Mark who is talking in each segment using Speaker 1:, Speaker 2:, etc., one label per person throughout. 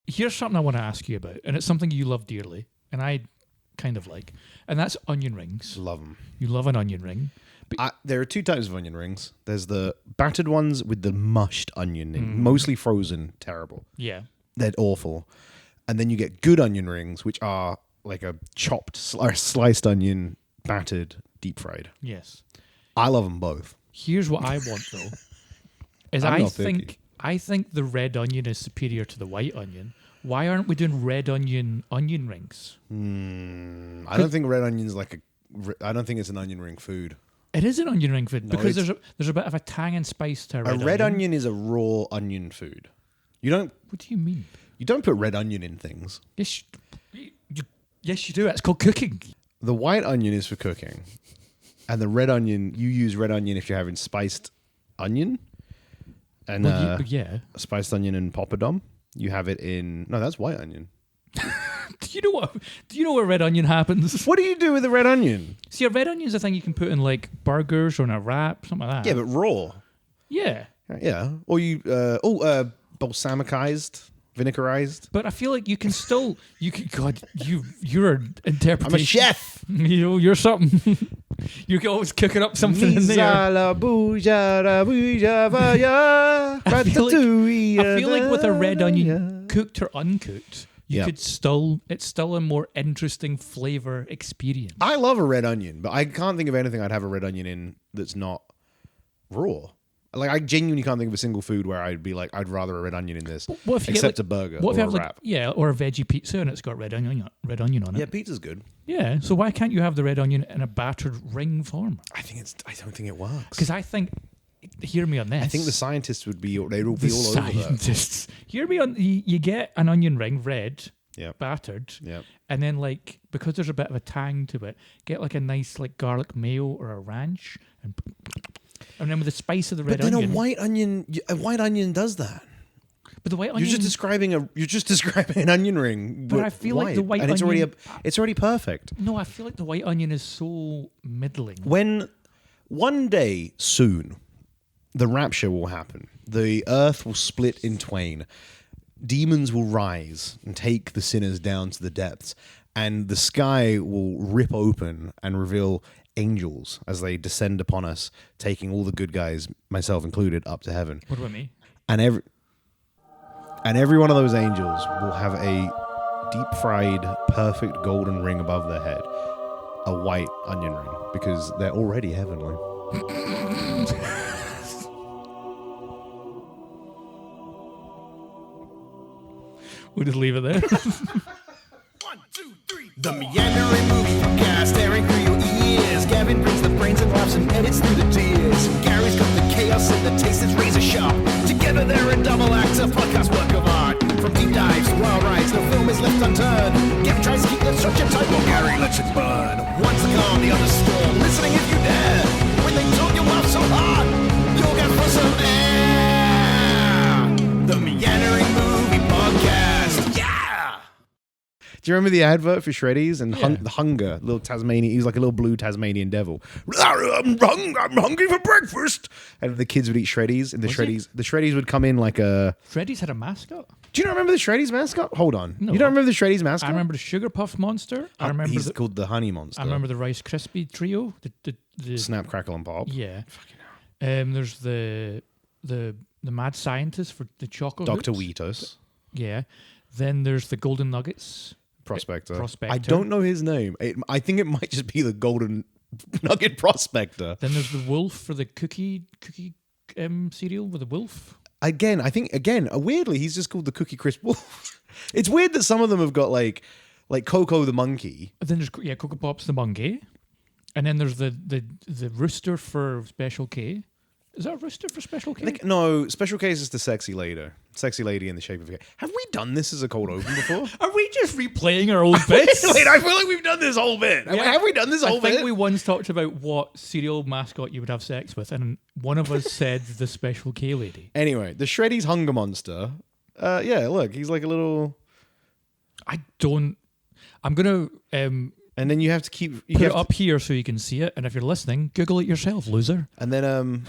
Speaker 1: here's something I want to ask you about, and it's something you love dearly, and I kind of like, and that's onion rings.
Speaker 2: Love them.
Speaker 1: You love an onion ring.
Speaker 2: There are two types of onion rings. There's the battered ones with the mushed onion in, mostly frozen, terrible.
Speaker 1: Yeah.
Speaker 2: They're awful. And then you get good onion rings, which are like a chopped, sliced onion, battered, deep fried.
Speaker 1: Yes.
Speaker 2: I love them both.
Speaker 1: Here's what I want though, is I think the red onion is superior to the white onion. Why aren't we doing red onion rings?
Speaker 2: I don't think red onion's I don't think it's an onion ring food.
Speaker 1: It is an onion ring food because there's a bit of a tang and spice to
Speaker 2: a red onion is a raw onion food. You don't.
Speaker 1: What do you mean?
Speaker 2: You don't put red onion in things.
Speaker 1: Yes, yes, you do. It's called cooking.
Speaker 2: The white onion is for cooking, and the red onion, you use red onion if you're having spiced onion, and spiced onion and poppadom. You have it in that's white onion.
Speaker 1: Do you know what red onion happens?
Speaker 2: What do you do with the red onion?
Speaker 1: See, a red onion is a thing you can put in like burgers or in a wrap, something like that.
Speaker 2: Yeah, but raw.
Speaker 1: Yeah.
Speaker 2: Yeah. Or you balsamicized, vinegarized.
Speaker 1: But I feel like you can still you're an interpretation.
Speaker 2: I'm a chef.
Speaker 1: You're something. You can always cook it up something in there. I feel like with a red onion, cooked or uncooked, it's still a more interesting flavor experience.
Speaker 2: I love a red onion, but I can't think of anything I'd have a red onion in that's not raw. Like, I genuinely can't think of a single food where I'd be like, I'd rather a red onion in this, except a burger or a wrap.
Speaker 1: Or a veggie pizza and it's got red onion on it.
Speaker 2: Yeah, pizza's good.
Speaker 1: Yeah, so why can't you have the red onion in a battered ring form?
Speaker 2: I don't think it works.
Speaker 1: Because I think, hear me on this.
Speaker 2: I think the scientists they'd be all over
Speaker 1: that. Hear me on, you get an onion ring, red, battered, and then like, because there's a bit of a tang to it, get like a nice like garlic mayo or a ranch, and then with the spice of the red onion.
Speaker 2: But then a white onion does that.
Speaker 1: But the white onion,
Speaker 2: you're just describing an onion ring.
Speaker 1: But I feel like the white
Speaker 2: onion,
Speaker 1: it's
Speaker 2: already perfect.
Speaker 1: No, I feel like the white onion is so middling.
Speaker 2: When one day soon, the rapture will happen. The earth will split in twain. Demons will rise and take the sinners down to the depths, and the sky will rip open and reveal angels as they descend upon us, taking all the good guys, myself included, up to heaven.
Speaker 1: What about me?
Speaker 2: And every one of those angels will have a deep-fried, perfect golden ring above their head, a white onion ring, because they're already heavenly.
Speaker 1: We'll just leave it there.
Speaker 3: 1, 2, 3. The meandering movie podcast, airing through your ears. Gavin brings the brains and laughs and edits through the tears. Gary's got the chaos and the taste that's razor sharp. Together they're a double act, a podcast work of art. From deep dives to wild rides, no film is left unturned. Gavin tries to keep the structure tight while Gary lets it burn. One's the calm, the other's storm. Listening if you dare. When they talk, you'll laugh so hard, you'll get for some air. The meandering movie podcast. Yeah!
Speaker 2: Do you remember the advert for Shreddies and the Hunger, little Tasmanian? He was like a little blue Tasmanian devil. I'm hungry for breakfast. And the kids would eat Shreddies, and the Shreddies would come in like a.
Speaker 1: Shreddies had a mascot.
Speaker 2: Do you not remember the Shreddies mascot? Hold on,
Speaker 1: no.
Speaker 2: You don't remember the Shreddies mascot?
Speaker 1: I remember the Sugar Puff Monster. I remember
Speaker 2: he's called the Honey Monster.
Speaker 1: I remember the Rice Krispie trio. The
Speaker 2: Snap, Crackle, and Pop.
Speaker 1: Yeah. There's the mad scientist for the chocolate.
Speaker 2: Dr. Wheatus.
Speaker 1: Yeah. Then there's the Golden Nuggets.
Speaker 2: Prospector. I don't know his name. I think it might just be the Golden Nugget Prospector.
Speaker 1: Then there's the wolf for the cookie cereal with the wolf.
Speaker 2: Weirdly, he's just called the Cookie Crisp Wolf. It's weird that some of them have got like Coco the monkey.
Speaker 1: Then there's Coco Pops the monkey, and then there's the rooster for Special K. Is that a rooster for Special K?
Speaker 2: No, Special K is the sexy lady in the shape of a K. Have we done this as a cold open before?
Speaker 1: Are we just replaying our old bits?
Speaker 2: Wait, I feel like we've done this whole bit. Yeah, have we done this whole bit?
Speaker 1: I think we once talked about what cereal mascot you would have sex with, and one of us said the Special K lady.
Speaker 2: Anyway, the Shreddies Hunger Monster. Look, he's like a little.
Speaker 1: I'm gonna.
Speaker 2: And then you have to keep...
Speaker 1: Put it up here so you can see it. And if you're listening, Google it yourself, loser.
Speaker 2: And then,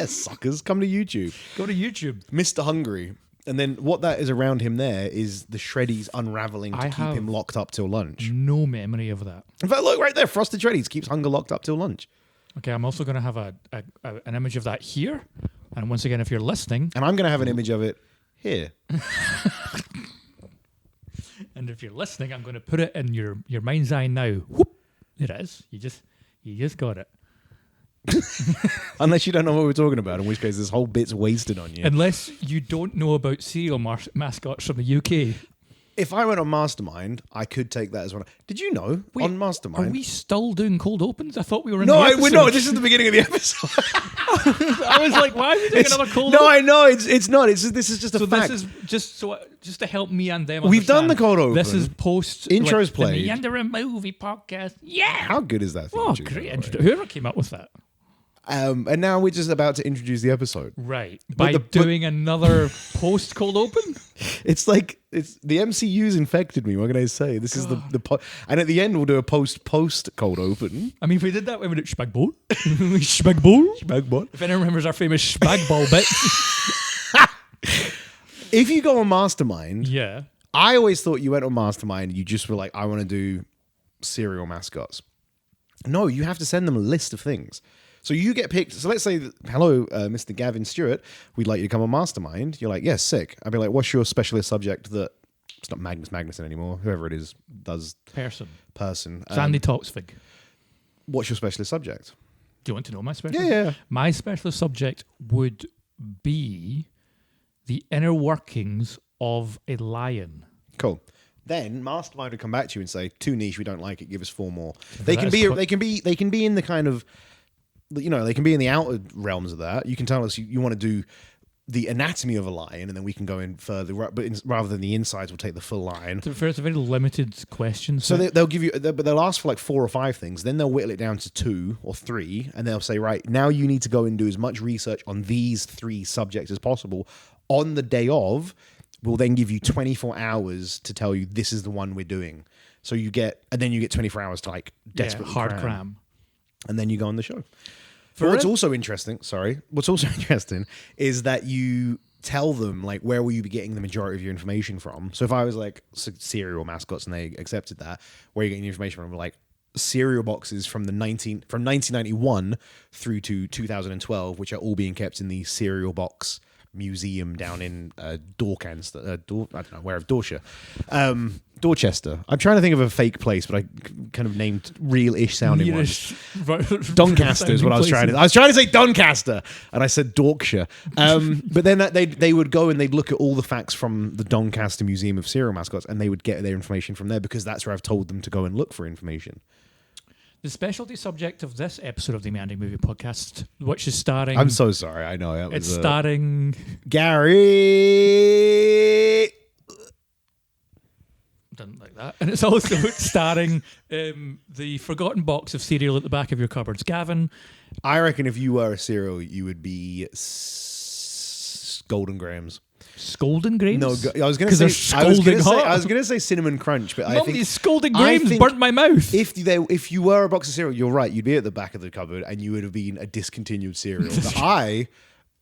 Speaker 2: suckers, come to YouTube.
Speaker 1: Go to YouTube.
Speaker 2: Mr. Hungry. And then what that is around him there is the shreddies unraveling to keep him locked up till lunch.
Speaker 1: No memory of that.
Speaker 2: In fact, look right there, frosted shreddies keeps Hunger locked up till lunch.
Speaker 1: Okay, I'm also going to have an image of that here. And once again, if you're listening...
Speaker 2: And I'm going to have an image of it here.
Speaker 1: And if you're listening, I'm going to put it in your mind's eye now. Whoop, it is. You just got it.
Speaker 2: Unless you don't know what we're talking about, in which case this whole bit's wasted on you.
Speaker 1: Unless you don't know about cereal mascots from the UK.
Speaker 2: If I went on Mastermind, I could take that as one. Did you know on Mastermind?
Speaker 1: Are we still doing cold opens? I thought we were in
Speaker 2: we're not. This is the beginning of the episode.
Speaker 1: I was like, why are we doing another cold open?
Speaker 2: No, I know. It's not. This is just a fact.
Speaker 1: This is just to help me and them
Speaker 2: We've done the cold open.
Speaker 1: This is post...
Speaker 2: Intros played.
Speaker 1: The Meandering Movie Podcast. Yeah!
Speaker 2: How good is that?
Speaker 1: Oh, great intro. Whoever came up with that.
Speaker 2: And now we're just about to introduce the episode.
Speaker 1: Right. By doing another post cold open?
Speaker 2: It's like the MCU's infected me. What can I say? This is the and at the end we'll do a post cold open.
Speaker 1: I mean, if we did that, we would do Spag Bowl. Spag Bowl.
Speaker 2: Spag Bowl.
Speaker 1: If anyone remembers our famous Spag Bowl bit.
Speaker 2: If you go on Mastermind,
Speaker 1: yeah.
Speaker 2: I always thought you went on Mastermind, you just were like, I want to do cereal mascots. No, you have to send them a list of things. So you get picked. So let's say, hello, Mr. Gavin Stewart, we'd like you to come on Mastermind. You're like, yes, sick. I'd be like, what's your specialist subject that, it's not Magnus Magnuson anymore, whoever it is, does.
Speaker 1: Person.
Speaker 2: Sandy
Speaker 1: Toxvig.
Speaker 2: What's your specialist subject?
Speaker 1: Do you want to know my specialist?
Speaker 2: Yeah.
Speaker 1: My specialist subject would be the inner workings of a lion.
Speaker 2: Cool. Then Mastermind would come back to you and say, too niche, we don't like it, give us 4 more.
Speaker 1: So
Speaker 2: they can be in the kind of, they can be in the outer realms of that. You can tell us you want to do the anatomy of a lion, and then we can go in further. But rather than the insides, we'll take the full lion.
Speaker 1: It's a very limited question.
Speaker 2: So they'll give you, but they'll ask for like 4 or 5 things. Then they'll whittle it down to 2 or 3, and they'll say, right, now you need to go and do as much research on these 3 subjects as possible. On the day of, we'll then give you 24 hours to tell you this is the one we're doing. So you get 24 hours to like desperately
Speaker 1: hard cram.
Speaker 2: And then you go on the show. What's also interesting is that you tell them like where will you be getting the majority of your information from. So if I was like cereal mascots and they accepted that, where are you getting your information from? Like cereal boxes from 1991 through to 2012, which are all being kept in the cereal box museum down in Dorchester. I'm trying to think of a fake place, but I kind of named real-ish sounding ones. Doncaster is what I was trying to. I was trying to say Doncaster, and I said Dorkshire. But then they would go and they'd look at all the facts from the Doncaster Museum of Cereal Mascots, and they would get their information from there because that's where I've told them to go and look for information.
Speaker 1: The specialty subject of this episode of the Meandering Movie Podcast, which is starring...
Speaker 2: I'm so sorry, I know.
Speaker 1: It's starring...
Speaker 2: Gary...
Speaker 1: Didn't like that. And it's also starring the forgotten box of cereal at the back of your cupboards. Gavin...
Speaker 2: I reckon if you were a cereal, you would be Golden Grahams.
Speaker 1: Scolding Grahams?
Speaker 2: No, I was going to say I was going to say Cinnamon Crunch, but I think
Speaker 1: these Scolding Grahams burnt my mouth.
Speaker 2: If you were a box of cereal, you're right. You'd be at the back of the cupboard, and you would have been a discontinued cereal. But I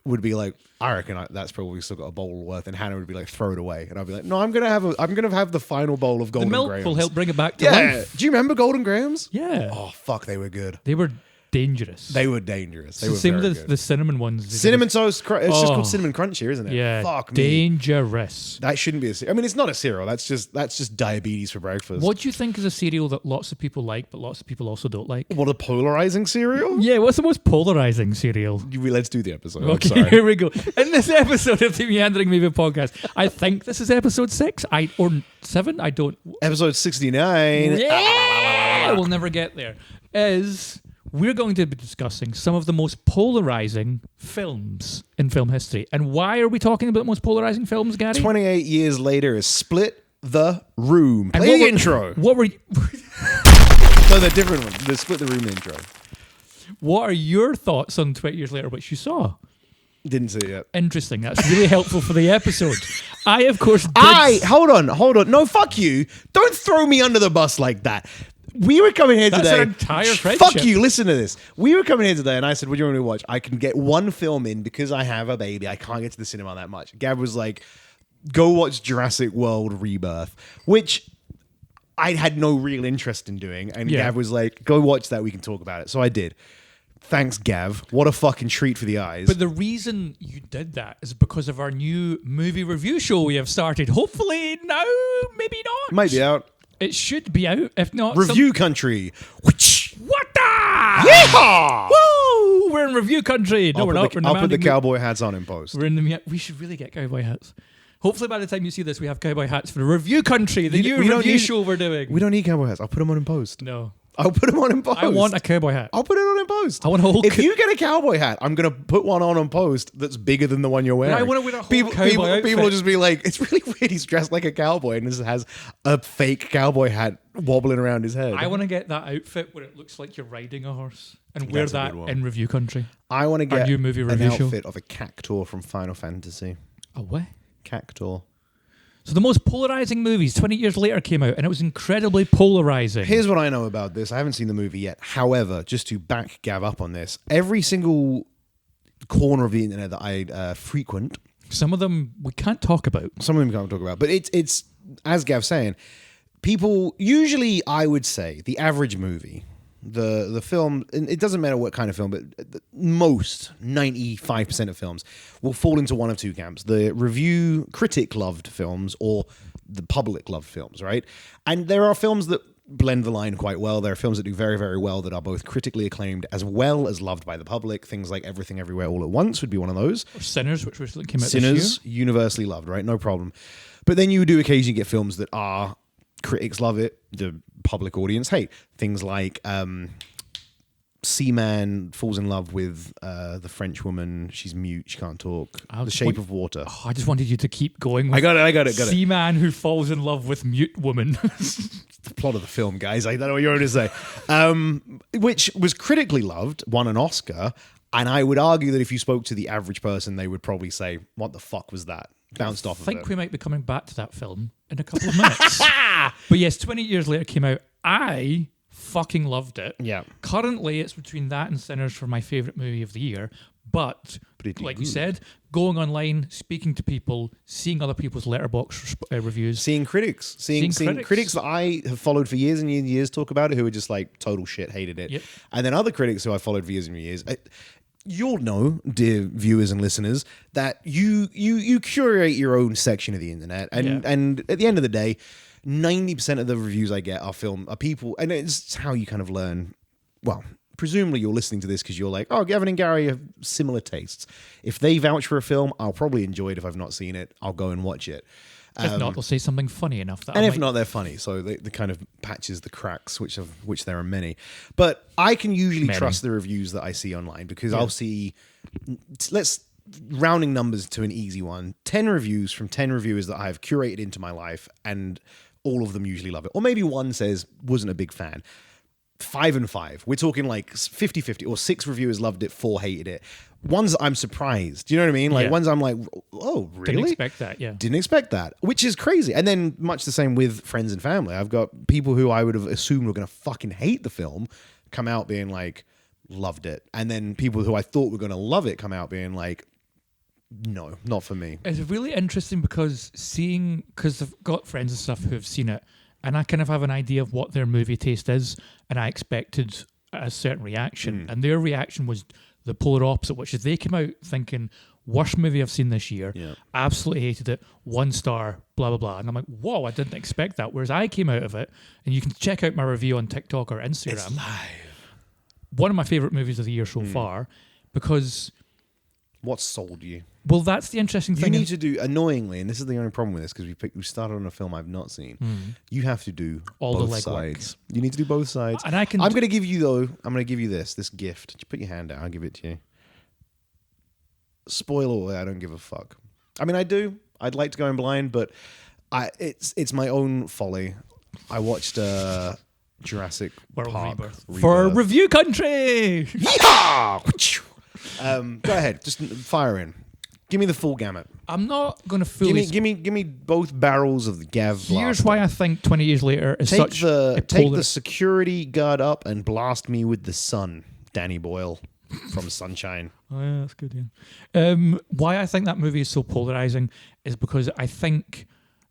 Speaker 2: would be like, I reckon that's probably still got a bowl worth, and Hannah would be like, throw it away, and I'd be like, no, I'm gonna have the final bowl of Golden Grahams.
Speaker 1: The milk will help bring it back to life.
Speaker 2: Do you remember Golden Grahams?
Speaker 1: Yeah.
Speaker 2: Oh fuck, they were good.
Speaker 1: They were dangerous.
Speaker 2: They were dangerous. They were
Speaker 1: same
Speaker 2: very
Speaker 1: with the cinnamon ones.
Speaker 2: Cinnamon toast. It's just called Cinnamon Crunch here, isn't it?
Speaker 1: Yeah.
Speaker 2: Fuck me.
Speaker 1: Dangerous.
Speaker 2: That shouldn't be a cereal. I mean, it's not a cereal. That's just diabetes for breakfast.
Speaker 1: What do you think is a cereal that lots of people like, but lots of people also don't like?
Speaker 2: What, a polarizing cereal?
Speaker 1: Yeah. What's the most polarizing cereal?
Speaker 2: Let's do the episode.
Speaker 1: Okay, here we go. In this episode of the Meandering Movie Podcast, I think this is episode 6 or 7. I don't.
Speaker 2: Episode 69.
Speaker 1: Yeah. We'll never get there. We're going to be discussing some of the most polarizing films in film history. And why are we talking about the most polarizing films, Gary?
Speaker 2: 28 years later is Split the Room. Play the intro.
Speaker 1: What were you...
Speaker 2: No, the different one. The Split the Room intro.
Speaker 1: What are your thoughts on 20 years later, which you saw?
Speaker 2: Didn't see it yet.
Speaker 1: Interesting. That's really helpful for the episode. I, of course,
Speaker 2: Hold on. No, fuck you. Don't throw me under the bus like that. We were coming here today.
Speaker 1: That's our entire friendship.
Speaker 2: Fuck you, listen to this. We were coming here today and I said, what do you want me to watch? I can get one film in because I have a baby. I can't get to the cinema that much. Gab was like, go watch Jurassic World Rebirth, which I had no real interest in doing. And Gav was like, go watch that, we can talk about it. So I did. Thanks, Gav. What a fucking treat for the eyes.
Speaker 1: But the reason you did that is because of our new movie review show we have started. Hopefully now, maybe not.
Speaker 2: Might be out.
Speaker 1: It should be out. If not,
Speaker 2: Review country.
Speaker 1: What the?
Speaker 2: Yeehaw!
Speaker 1: Woo! We're in review country. No, we're not.
Speaker 2: I'll put the cowboy hats on in post.
Speaker 1: We're in the. We should really get cowboy hats. Hopefully, by the time you see this, we have cowboy hats for the review country, the new review show we're doing.
Speaker 2: We don't need cowboy hats. I'll put them on in post.
Speaker 1: No.
Speaker 2: I'll put them on in post.
Speaker 1: I want a cowboy hat.
Speaker 2: I'll put it on in post.
Speaker 1: I want a whole.
Speaker 2: If you get a cowboy hat, I'm gonna put one on post that's bigger than the one you're wearing.
Speaker 1: I want to wear a whole cowboy outfit.
Speaker 2: People will just be like, "It's really weird. He's dressed like a cowboy and this has a fake cowboy hat wobbling around his head."
Speaker 1: I want to get that outfit where it looks like you're riding a horse and wear that in review country.
Speaker 2: I want to get
Speaker 1: new movie
Speaker 2: an
Speaker 1: review
Speaker 2: outfit of a cactuar from Final Fantasy.
Speaker 1: A what?
Speaker 2: Cactuar.
Speaker 1: So the most polarizing movies 20 years later came out, and it was incredibly polarizing.
Speaker 2: Here's what I know about this. I haven't seen the movie yet. However, just to back Gav up on this, every single corner of the internet that I frequent,
Speaker 1: some of them we can't talk about.
Speaker 2: Some of them we can't talk about. But it's as Gav's saying, people usually, I would say, the average movie, the film, and it doesn't matter what kind of film, but most 95% of films will fall into one of two camps: the review critic loved films or the public loved films, right? And there are films that blend the line quite well. There are films that do very, very well that are both critically acclaimed as well as loved by the public. Things like Everything Everywhere All at Once would be one of those.
Speaker 1: Or Sinners, which recently came out
Speaker 2: Sinners,
Speaker 1: this year.
Speaker 2: universally loved, right? No problem. But then you do occasionally get films that are critics love it, the public audience hate. Things like Seaman falls in love with the French woman. She's mute. She can't talk. The Shape of Water.
Speaker 1: Oh, I just wanted you to keep going. With
Speaker 2: I got it.
Speaker 1: Seaman who falls in love with mute woman.
Speaker 2: It's the plot of the film, guys. I don't know what you're going to say. Which was critically loved, won an Oscar, and I would argue that if you spoke to the average person, they would probably say, "What the fuck was that?" Bounced off of it.
Speaker 1: I think we might be coming back to that film in a couple of minutes. But yes, 20 years later came out. I fucking loved it.
Speaker 2: Yeah.
Speaker 1: Currently, it's between that and Sinners for my favourite movie of the year. But like you said, going online, speaking to people, seeing other people's letterbox reviews.
Speaker 2: Seeing critics. Seeing critics that I have followed for years and years and years talk about it who are just like total shit, hated it.
Speaker 1: Yep.
Speaker 2: And then other critics who I followed for years and years. You'll know, dear viewers and listeners, that you curate your own section of the internet, and at the end of the day, 90% of the reviews I get are people, and it's how you kind of learn. Well, presumably you're listening to this because you're like, oh, Gavin and Gary have similar tastes. If they vouch for a film, I'll probably enjoy it. If I've not seen it, I'll go and watch it.
Speaker 1: If not, they'll say something funny enough. That
Speaker 2: if not, they're funny. So the kind of patches the cracks, which there are many. But I can usually trust the reviews that I see online because I'll see, let's rounding numbers to an easy one, 10 reviews from 10 reviewers that I've curated into my life, and all of them usually love it. Or maybe one says, wasn't a big fan. 5 and 5. We're talking like 50-50, or 6 reviewers loved it, 4 hated it. Ones I'm surprised. Do you know what I mean? Like ones I'm like, oh, really?
Speaker 1: Didn't expect that, yeah.
Speaker 2: Didn't expect that, which is crazy. And then much the same with friends and family. I've got people who I would have assumed were going to fucking hate the film come out being like, loved it. And then people who I thought were going to love it come out being like, no, not for me.
Speaker 1: It's really interesting because I've got friends and stuff who have seen it, and I kind of have an idea of what their movie taste is, and I expected a certain reaction, and their reaction was the polar opposite, which is they came out thinking, worst movie I've seen this year, absolutely hated it, 1 star, blah, blah, blah. And I'm like, whoa, I didn't expect that. Whereas I came out of it, and you can check out my review on TikTok or Instagram.
Speaker 2: It's live.
Speaker 1: One of my favourite movies of the year so far, because...
Speaker 2: What sold you?
Speaker 1: Well, that's the interesting thing.
Speaker 2: You need to do, annoyingly, and this is the only problem with this, because we started on a film I've not seen. You have to do
Speaker 1: all
Speaker 2: both
Speaker 1: the leg
Speaker 2: sides. You need to do both sides.
Speaker 1: And I'm
Speaker 2: going to give you, though, this gift. Just put your hand out. I'll give it to you. Spoiler alert, I don't give a fuck. I mean, I do. I'd like to go in blind, but it's my own folly. I watched Jurassic
Speaker 1: World
Speaker 2: Park
Speaker 1: Rebirth. For review country!
Speaker 2: Yeehaw! Go ahead, just fire in. Give me the full gamut.
Speaker 1: I'm not going to fully...
Speaker 2: Give me both barrels of the Gav.
Speaker 1: Here's why I think 20 years later is
Speaker 2: take the security guard up and blast me with the sun, Danny Boyle from Sunshine.
Speaker 1: Oh yeah, that's good. Yeah. Why I think that movie is so polarizing is because I think,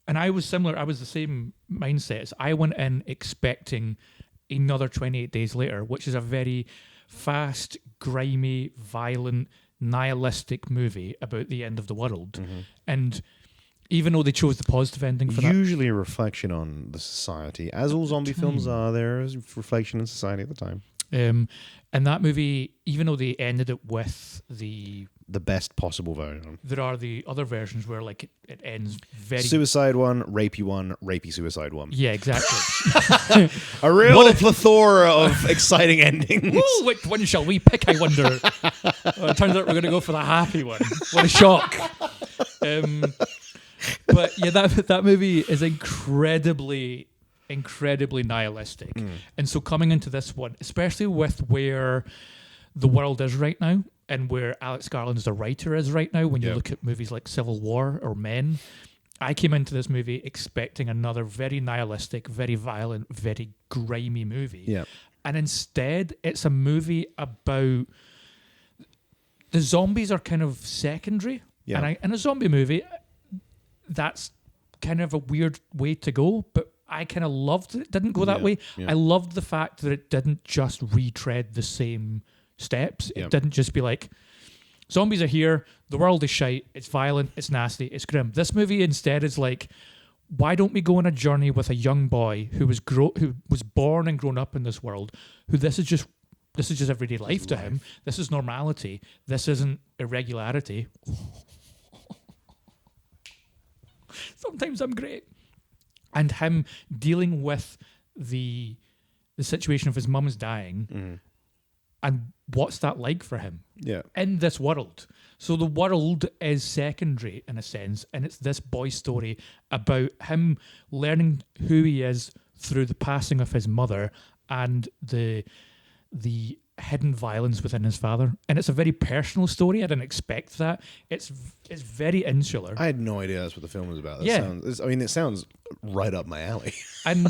Speaker 1: and I was similar, I was the same mindset as I went in expecting another 28 Days Later, which is a very fast, grimy, violent, nihilistic movie about the end of the world. And even though they chose the positive ending for that.
Speaker 2: Usually a reflection on the society. As all zombie films are, there is a reflection on society at the time.
Speaker 1: And that movie, even though they ended it with the
Speaker 2: best possible version.
Speaker 1: There are the other versions where like it ends very...
Speaker 2: Suicide one, rapey suicide one.
Speaker 1: Yeah, exactly.
Speaker 2: A real plethora of exciting endings.
Speaker 1: Ooh, which one shall we pick, I wonder? It turns out we're going to go for the happy one. What a shock. But yeah, that movie is incredibly nihilistic. And so coming into this one, especially with where the world is right now and where Alex Garland as a writer is right now, when you look at movies like Civil War or Men, I came into this movie expecting another very nihilistic, very violent, very grimy movie.
Speaker 2: Yeah.
Speaker 1: And instead, it's a movie about... The zombies are kind of secondary.
Speaker 2: Yeah.
Speaker 1: And in a zombie movie, that's kind of a weird way to go, but I kind of loved it didn't go that way. I loved the fact that it didn't just retread the same steps. It didn't just be like, zombies are here, the world is shite, it's violent, it's nasty, it's grim. This movie instead is like, why don't we go on a journey with a young boy who was born and grown up in this world, who this is just everyday life to him. This is normality. This isn't irregularity. Sometimes I'm great. And him dealing with the situation of his mum's dying and what's that like for him in this world. So the world is secondary in a sense, and it's this boy's story about him learning who he is through the passing of his mother and the hidden violence within his father. And it's a very personal story. I didn't expect that. It's very insular.
Speaker 2: I had no idea that's what the film was about. It sounds right up my alley.
Speaker 1: And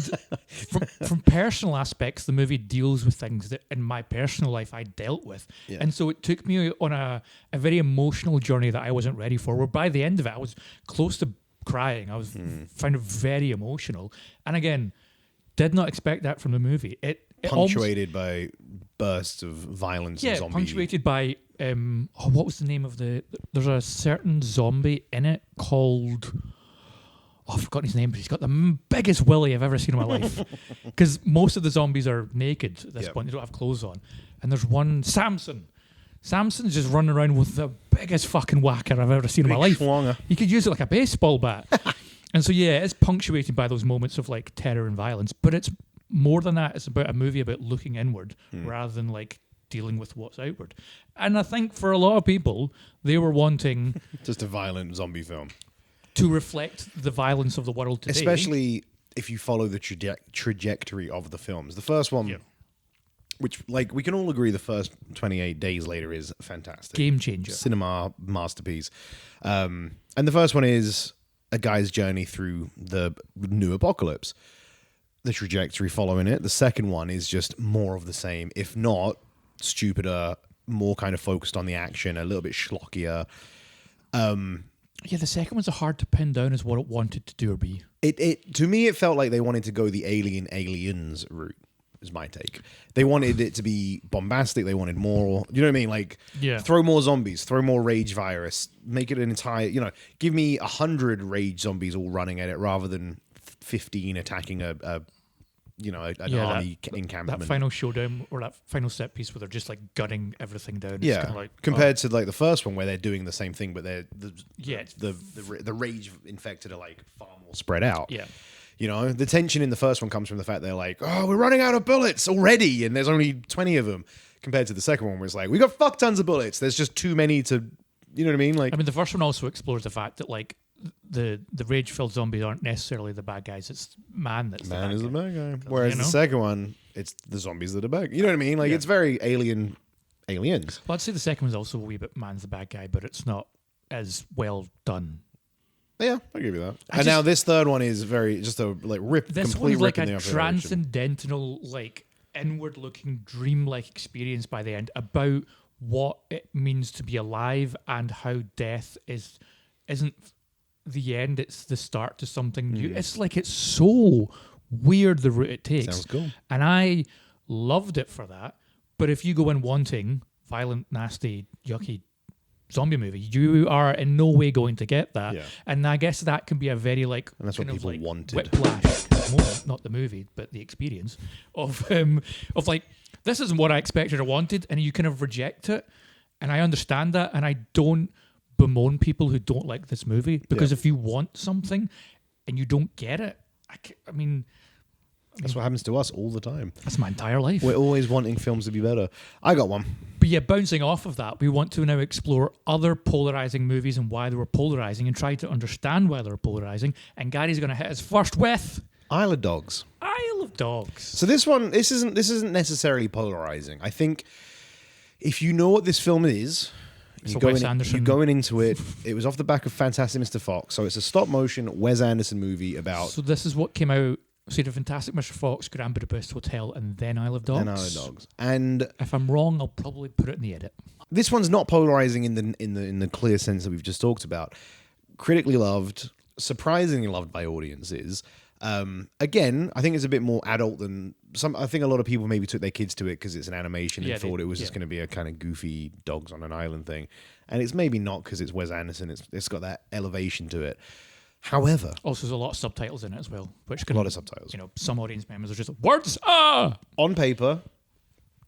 Speaker 1: from personal aspects, the movie deals with things that in my personal life I dealt with. Yeah. And so it took me on a very emotional journey that I wasn't ready for, where by the end of it, I was close to crying. I was found it very emotional. And again, did not expect that from the movie. It
Speaker 2: punctuated by bursts of violence and zombie.
Speaker 1: Punctuated by what was the name of there's a certain zombie in it called, I've forgotten his name, but he's got the biggest willy I've ever seen in my life. Because most of the zombies are naked at this point. They don't have clothes on. And there's one, Samson. Samson's just running around with the biggest fucking whacker I've ever seen in my life.
Speaker 2: Schwanger.
Speaker 1: He could use it like a baseball bat. And so it's punctuated by those moments of like terror and violence, but it's more than that. It's about a movie about looking inward rather than like dealing with what's outward. And I think for a lot of people, they were wanting
Speaker 2: just a violent zombie film
Speaker 1: to reflect the violence of the world today.
Speaker 2: Especially if you follow the trajectory of the films. The first one, which like we can all agree the first 28 Days Later is fantastic.
Speaker 1: Game changer.
Speaker 2: Cinema masterpiece. And the first one is a guy's journey through the new apocalypse. The trajectory following it. The second one is just more of the same, if not stupider, more kind of focused on the action, a little bit schlockier.
Speaker 1: The second one's hard to pin down as what it wanted to do or be.
Speaker 2: It to me, it felt like they wanted to go the aliens route, is my take. They wanted it to be bombastic. They wanted more, you know what I mean? Like, throw more zombies, throw more rage virus, make it an entire, give me 100 rage zombies all running at it rather than 15 attacking an army encampment.
Speaker 1: That final showdown or that final set piece where they're just like gutting everything down.
Speaker 2: Yeah,
Speaker 1: it's kind of like,
Speaker 2: compared to like the first one where they're doing the same thing, but the rage infected are like far more spread out.
Speaker 1: Yeah.
Speaker 2: The tension in the first one comes from the fact they're like, oh, we're running out of bullets already, and there's only 20 of them, compared to the second one where it's like, we got fuck tons of bullets. There's just too many to, you know what I mean? Like,
Speaker 1: the first one also explores the fact that like the rage-filled zombies aren't necessarily the bad guys. It's man that's
Speaker 2: man
Speaker 1: the bad
Speaker 2: is
Speaker 1: guy.
Speaker 2: The bad guy. Whereas the second one, it's the zombies that are bad. You know what I mean? Like it's very aliens.
Speaker 1: Well, I'd say the second one's also a wee bit man's the bad guy, but it's not as well done.
Speaker 2: Yeah, I'll give you that. Now this third one is very just a like complete rip in the
Speaker 1: a transcendental, like inward-looking, dream-like experience by the end about what it means to be alive and how death isn't the end, it's the start to something new. It's like it's so weird the route it takes.
Speaker 2: Sounds cool.
Speaker 1: And I loved it for that. But if you go in wanting violent, nasty, yucky zombie movie, you are in no way going to get that.
Speaker 2: Yeah.
Speaker 1: And I guess that can be a very like
Speaker 2: and that's what people wanted.
Speaker 1: Whiplash moment, not the movie, but the experience of like, this isn't what I expected or wanted, and you kind of reject it. And I understand that, and I don't bemoan people who don't like this movie, because if you want something and you don't get it, I mean,
Speaker 2: that's what happens to us all the time.
Speaker 1: That's my entire life.
Speaker 2: We're always wanting films to be better. I got one.
Speaker 1: But yeah, bouncing off of that, we want to now explore other polarizing movies and why they were polarizing, and try to understand why they were polarizing. And Gary's going to hit us first with
Speaker 2: Isle of Dogs.
Speaker 1: Isle of Dogs.
Speaker 2: So this isn't necessarily polarizing. I think if you know what this film is, you're going into it. It was off the back of Fantastic Mr. Fox, so it's a stop motion Wes Anderson movie about.
Speaker 1: So this is what came out. So the Fantastic Mr. Fox, Grand Budapest Hotel, and then Isle of Dogs. And
Speaker 2: if
Speaker 1: I'm wrong, I'll probably put it in the edit.
Speaker 2: This one's not polarizing in the clear sense that we've just talked about. Critically loved, surprisingly loved by audiences. Again, I think it's a bit more adult than some. I think a lot of people maybe took their kids to it because it's an animation and thought it was just going to be a kind of goofy dogs on an island thing, and it's maybe not because it's Wes Anderson. It's got that elevation to it. However,
Speaker 1: also there's a lot of subtitles in it as well, which can,
Speaker 2: a lot of subtitles.
Speaker 1: You know, some audience members are just words. On
Speaker 2: paper,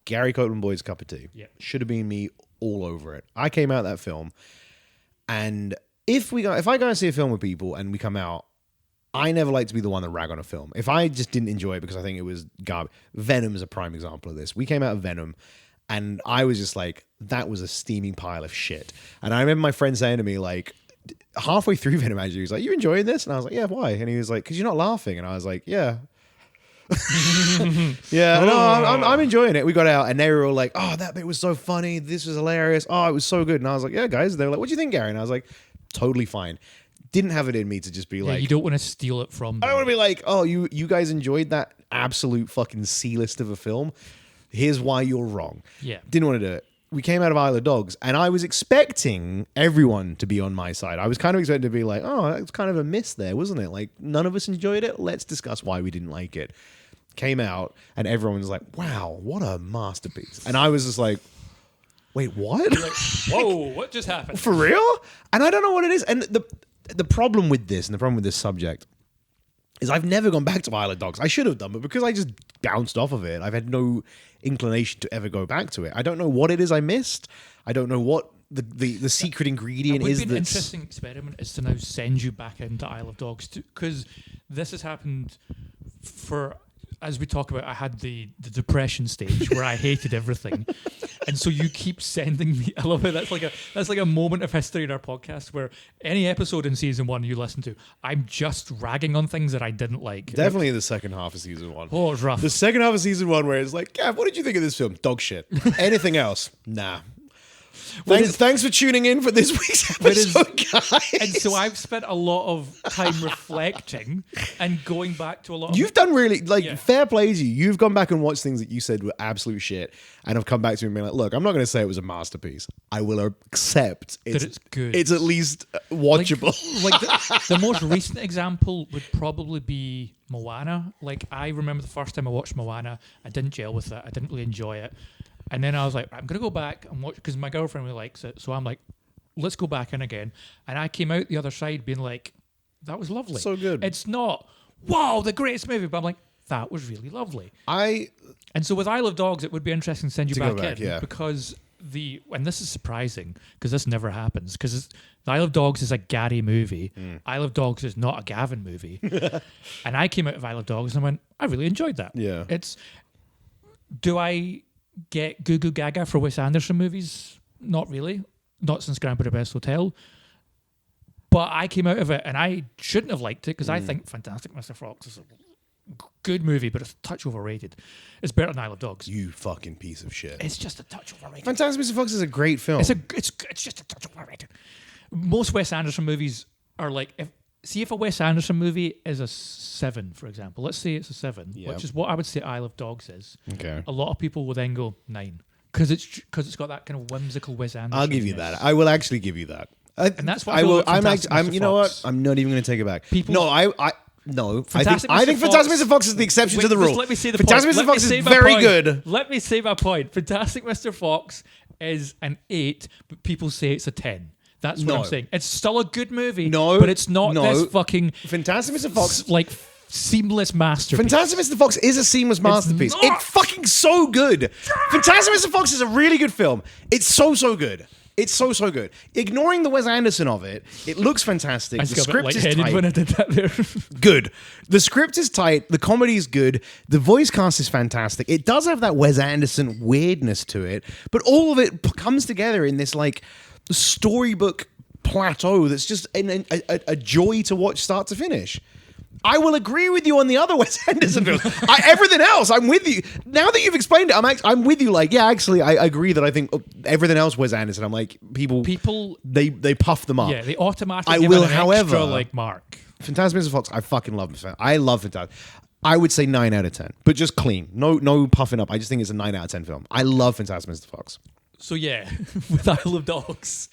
Speaker 2: Gary Copeland Boyd's cup of tea.
Speaker 1: Yeah,
Speaker 2: should have been me all over it. I came out of that film, and if I go and see a film with people and we come out, I never like to be the one that rag on a film. If I just didn't enjoy it because I think it was garbage. Venom is a prime example of this. We came out of Venom, and I was just like, that was a steaming pile of shit. And I remember my friend saying to me, like, halfway through Venom, actually, he was like, "You enjoying this?" And I was like, "Yeah, why?" And he was like, "Because you're not laughing." And I was like, "Yeah." Yeah, no, I'm enjoying it. We got out and they were all like, "Oh, that bit was so funny. This was hilarious. Oh, it was so good." And I was like, "Yeah, guys." And they were like, "What do you think, Gary?" And I was like, "Totally fine." Didn't have it in me to just be like,
Speaker 1: you don't want to steal it from them.
Speaker 2: I don't want to be like, "Oh, you guys enjoyed that absolute fucking C-list of a film. Here's why you're wrong."
Speaker 1: Yeah.
Speaker 2: Didn't want to do it. We came out of Isle of Dogs, and I was expecting everyone to be on my side. I was kind of expecting to be like, "Oh, that's kind of a miss there, wasn't it? Like, none of us enjoyed it. Let's discuss why we didn't like it." Came out, and everyone was like, "Wow, what a masterpiece!" And I was just like, "Wait, what?
Speaker 1: Like, whoa, what just happened?
Speaker 2: For real?" And I don't know what it is. And the problem with this, and the problem with this subject, is I've never gone back to Isle of Dogs. I should have done, but because I just bounced off of it, I've had no inclination to ever go back to it. I don't know what it is I missed. I don't know what the secret ingredient is.
Speaker 1: It would be an interesting experiment is to now send you back into Isle of Dogs, because this has happened for, as we talk about, I had the depression stage where I hated everything. And so you keep sending me. I love it. That's like a moment of history in our podcast where any episode in season 1 you listen to, I'm just ragging on things that I didn't like.
Speaker 2: Definitely the second half of season 1.
Speaker 1: Oh, it was rough.
Speaker 2: The second half of season 1 where it's like, Gav, what did you think of this film? Dog shit. Anything else? Nah. Thanks for tuning in for this week's episode, guys.
Speaker 1: And so I've spent a lot of time reflecting and going back to a lot of...
Speaker 2: You've done really, fair play to you. You've gone back and watched things that you said were absolute shit and have come back to me and been like, look, I'm not going to say it was a masterpiece. I will accept
Speaker 1: that it's good.
Speaker 2: It's at least watchable.
Speaker 1: Like the most recent example would probably be Moana. Like, I remember the first time I watched Moana, I didn't gel with it. I didn't really enjoy it. And then I was like, I'm going to go back and watch, because my girlfriend really likes it. So I'm like, let's go back in again. And I came out the other side being like, that was lovely.
Speaker 2: So good.
Speaker 1: It's not, wow, the greatest movie. But I'm like, that was really lovely. And so with Isle of Dogs, it would be interesting to send you back in. Because and this is surprising, because this never happens. Because the Isle of Dogs is a Gary movie. Isle of Dogs is not a Gavin movie. And I came out of Isle of Dogs and I went, I really enjoyed that.
Speaker 2: Yeah.
Speaker 1: Do I get goo goo gaga for Wes Anderson movies? Not really. Not since Grand Budapest Hotel. But I came out of it and I shouldn't have liked it, because I think Fantastic Mr. Fox is a good movie, but it's a touch overrated. It's better than Isle of Dogs.
Speaker 2: You fucking piece of shit.
Speaker 1: It's just a touch overrated.
Speaker 2: Fantastic Mr. Fox is a great film.
Speaker 1: It's just a touch overrated. Most Wes Anderson movies are like, if a Wes Anderson movie is a 7, for example, let's say it's a 7, which is what I would say Isle of Dogs is.
Speaker 2: Okay.
Speaker 1: A lot of people will then go 9 because it's got that kind of whimsical Wes Anderson.
Speaker 2: I'll give you that. I will actually give you that.
Speaker 1: And that's what I will.
Speaker 2: You know what? I'm not even going to take it back. No,
Speaker 1: Fantastic
Speaker 2: I think Fantastic Mr. Fox is the exception to the rule.
Speaker 1: Let me say the
Speaker 2: Fantastic
Speaker 1: point.
Speaker 2: Mr. Fox is very good.
Speaker 1: Let me say my point. Fantastic Mr. Fox is an 8, but people say it's a 10. That's what I'm saying. It's still a good movie, but it's not this fucking
Speaker 2: Fantastic Mr. Fox
Speaker 1: seamless masterpiece.
Speaker 2: Fantastic Mr. Fox is a seamless masterpiece. It's fucking so good. Fantastic Mr. Fox is a really good film. It's so good. It's so good. Ignoring the Wes Anderson of it, it looks fantastic. The script is tight.
Speaker 1: When I did that there.
Speaker 2: Good. The script is tight. The comedy is good. The voice cast is fantastic. It does have that Wes Anderson weirdness to it, but all of it comes together in this storybook plateau that's just a joy to watch start to finish. I will agree with you on the other Wes Anderson films. Everything else, I'm with you. Now that you've explained it, I'm with you. Actually, I agree that I think everything else Wes Anderson. I'm like, people they puff them up.
Speaker 1: Yeah, they automatically give an extra mark.
Speaker 2: Fantastic Mr. Fox, I fucking love him. I love Fantastic. I would say 9 out of 10, but just clean. No puffing up. I just think it's a 9 out of 10 film. I love Fantastic Mr. Fox.
Speaker 1: So yeah, with Isle of Dogs,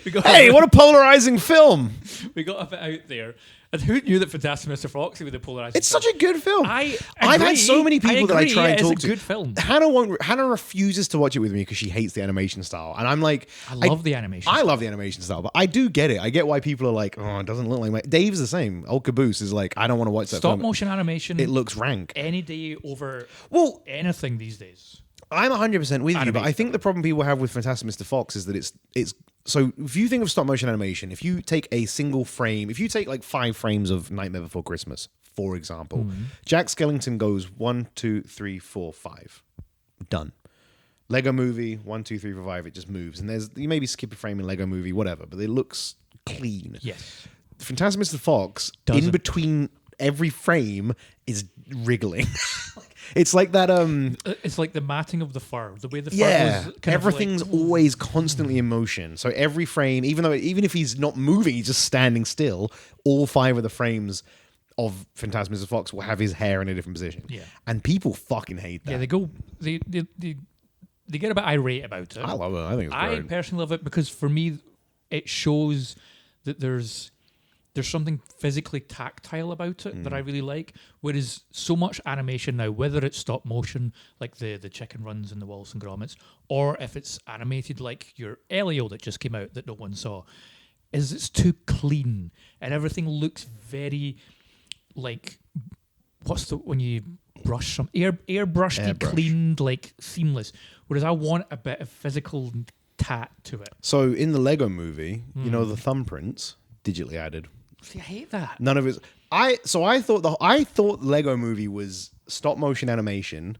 Speaker 1: we got
Speaker 2: hey, what a polarizing film!
Speaker 1: We got a bit out there. And who knew that Fantastic Mr. Fox would be the polarizing?
Speaker 2: It's such a good film.
Speaker 1: I've
Speaker 2: had so many people that I try and talk to.
Speaker 1: It's a good film.
Speaker 2: Hannah refuses to watch it with me because she hates the animation style, and I'm like,
Speaker 1: I love the animation.
Speaker 2: I love the animation style, but I do get it. I get why people are like, oh, it doesn't look like. Dave's the same. Old Caboose is like, I don't want to watch that.
Speaker 1: Stop motion animation.
Speaker 2: It looks rank
Speaker 1: any day over anything these days.
Speaker 2: I'm 100% with you, but I think the problem people have with Fantastic Mr. Fox is that it's so if you think of stop motion animation, if you take a single frame, if you take 5 frames of Nightmare Before Christmas, for example, Jack Skellington goes 1, 2, 3, 4, 5, done. Lego Movie 1, 2, 3, 4, 5, it just moves, and you maybe skip a frame in Lego Movie, whatever, but it looks clean.
Speaker 1: Yes,
Speaker 2: Fantastic Mr. Fox in between every frame is wriggling. It's like that.
Speaker 1: It's like the matting of the fur. The way the fur was.
Speaker 2: Everything's always constantly in motion. So every frame, even if he's not moving, he's just standing still. All 5 of the frames of Fantastic Mr. Fox will have his hair in a different position.
Speaker 1: Yeah,
Speaker 2: and people fucking hate that.
Speaker 1: Yeah, they get a bit irate about it.
Speaker 2: I love it. I think it's great.
Speaker 1: I personally love it because for me, it shows that there's something physically tactile about it that I really like. Whereas so much animation now, whether it's stop motion, like the chicken runs and the Wallace and Grommets, or if it's animated like your Elio that just came out that no one saw, is it's too clean and everything looks very when you brush some airbrushed, cleaned, seamless. Whereas I want a bit of physical tat to it.
Speaker 2: So in the Lego Movie, you know the thumbprints digitally added.
Speaker 1: See, I hate that.
Speaker 2: None of it. I thought Lego Movie was stop motion animation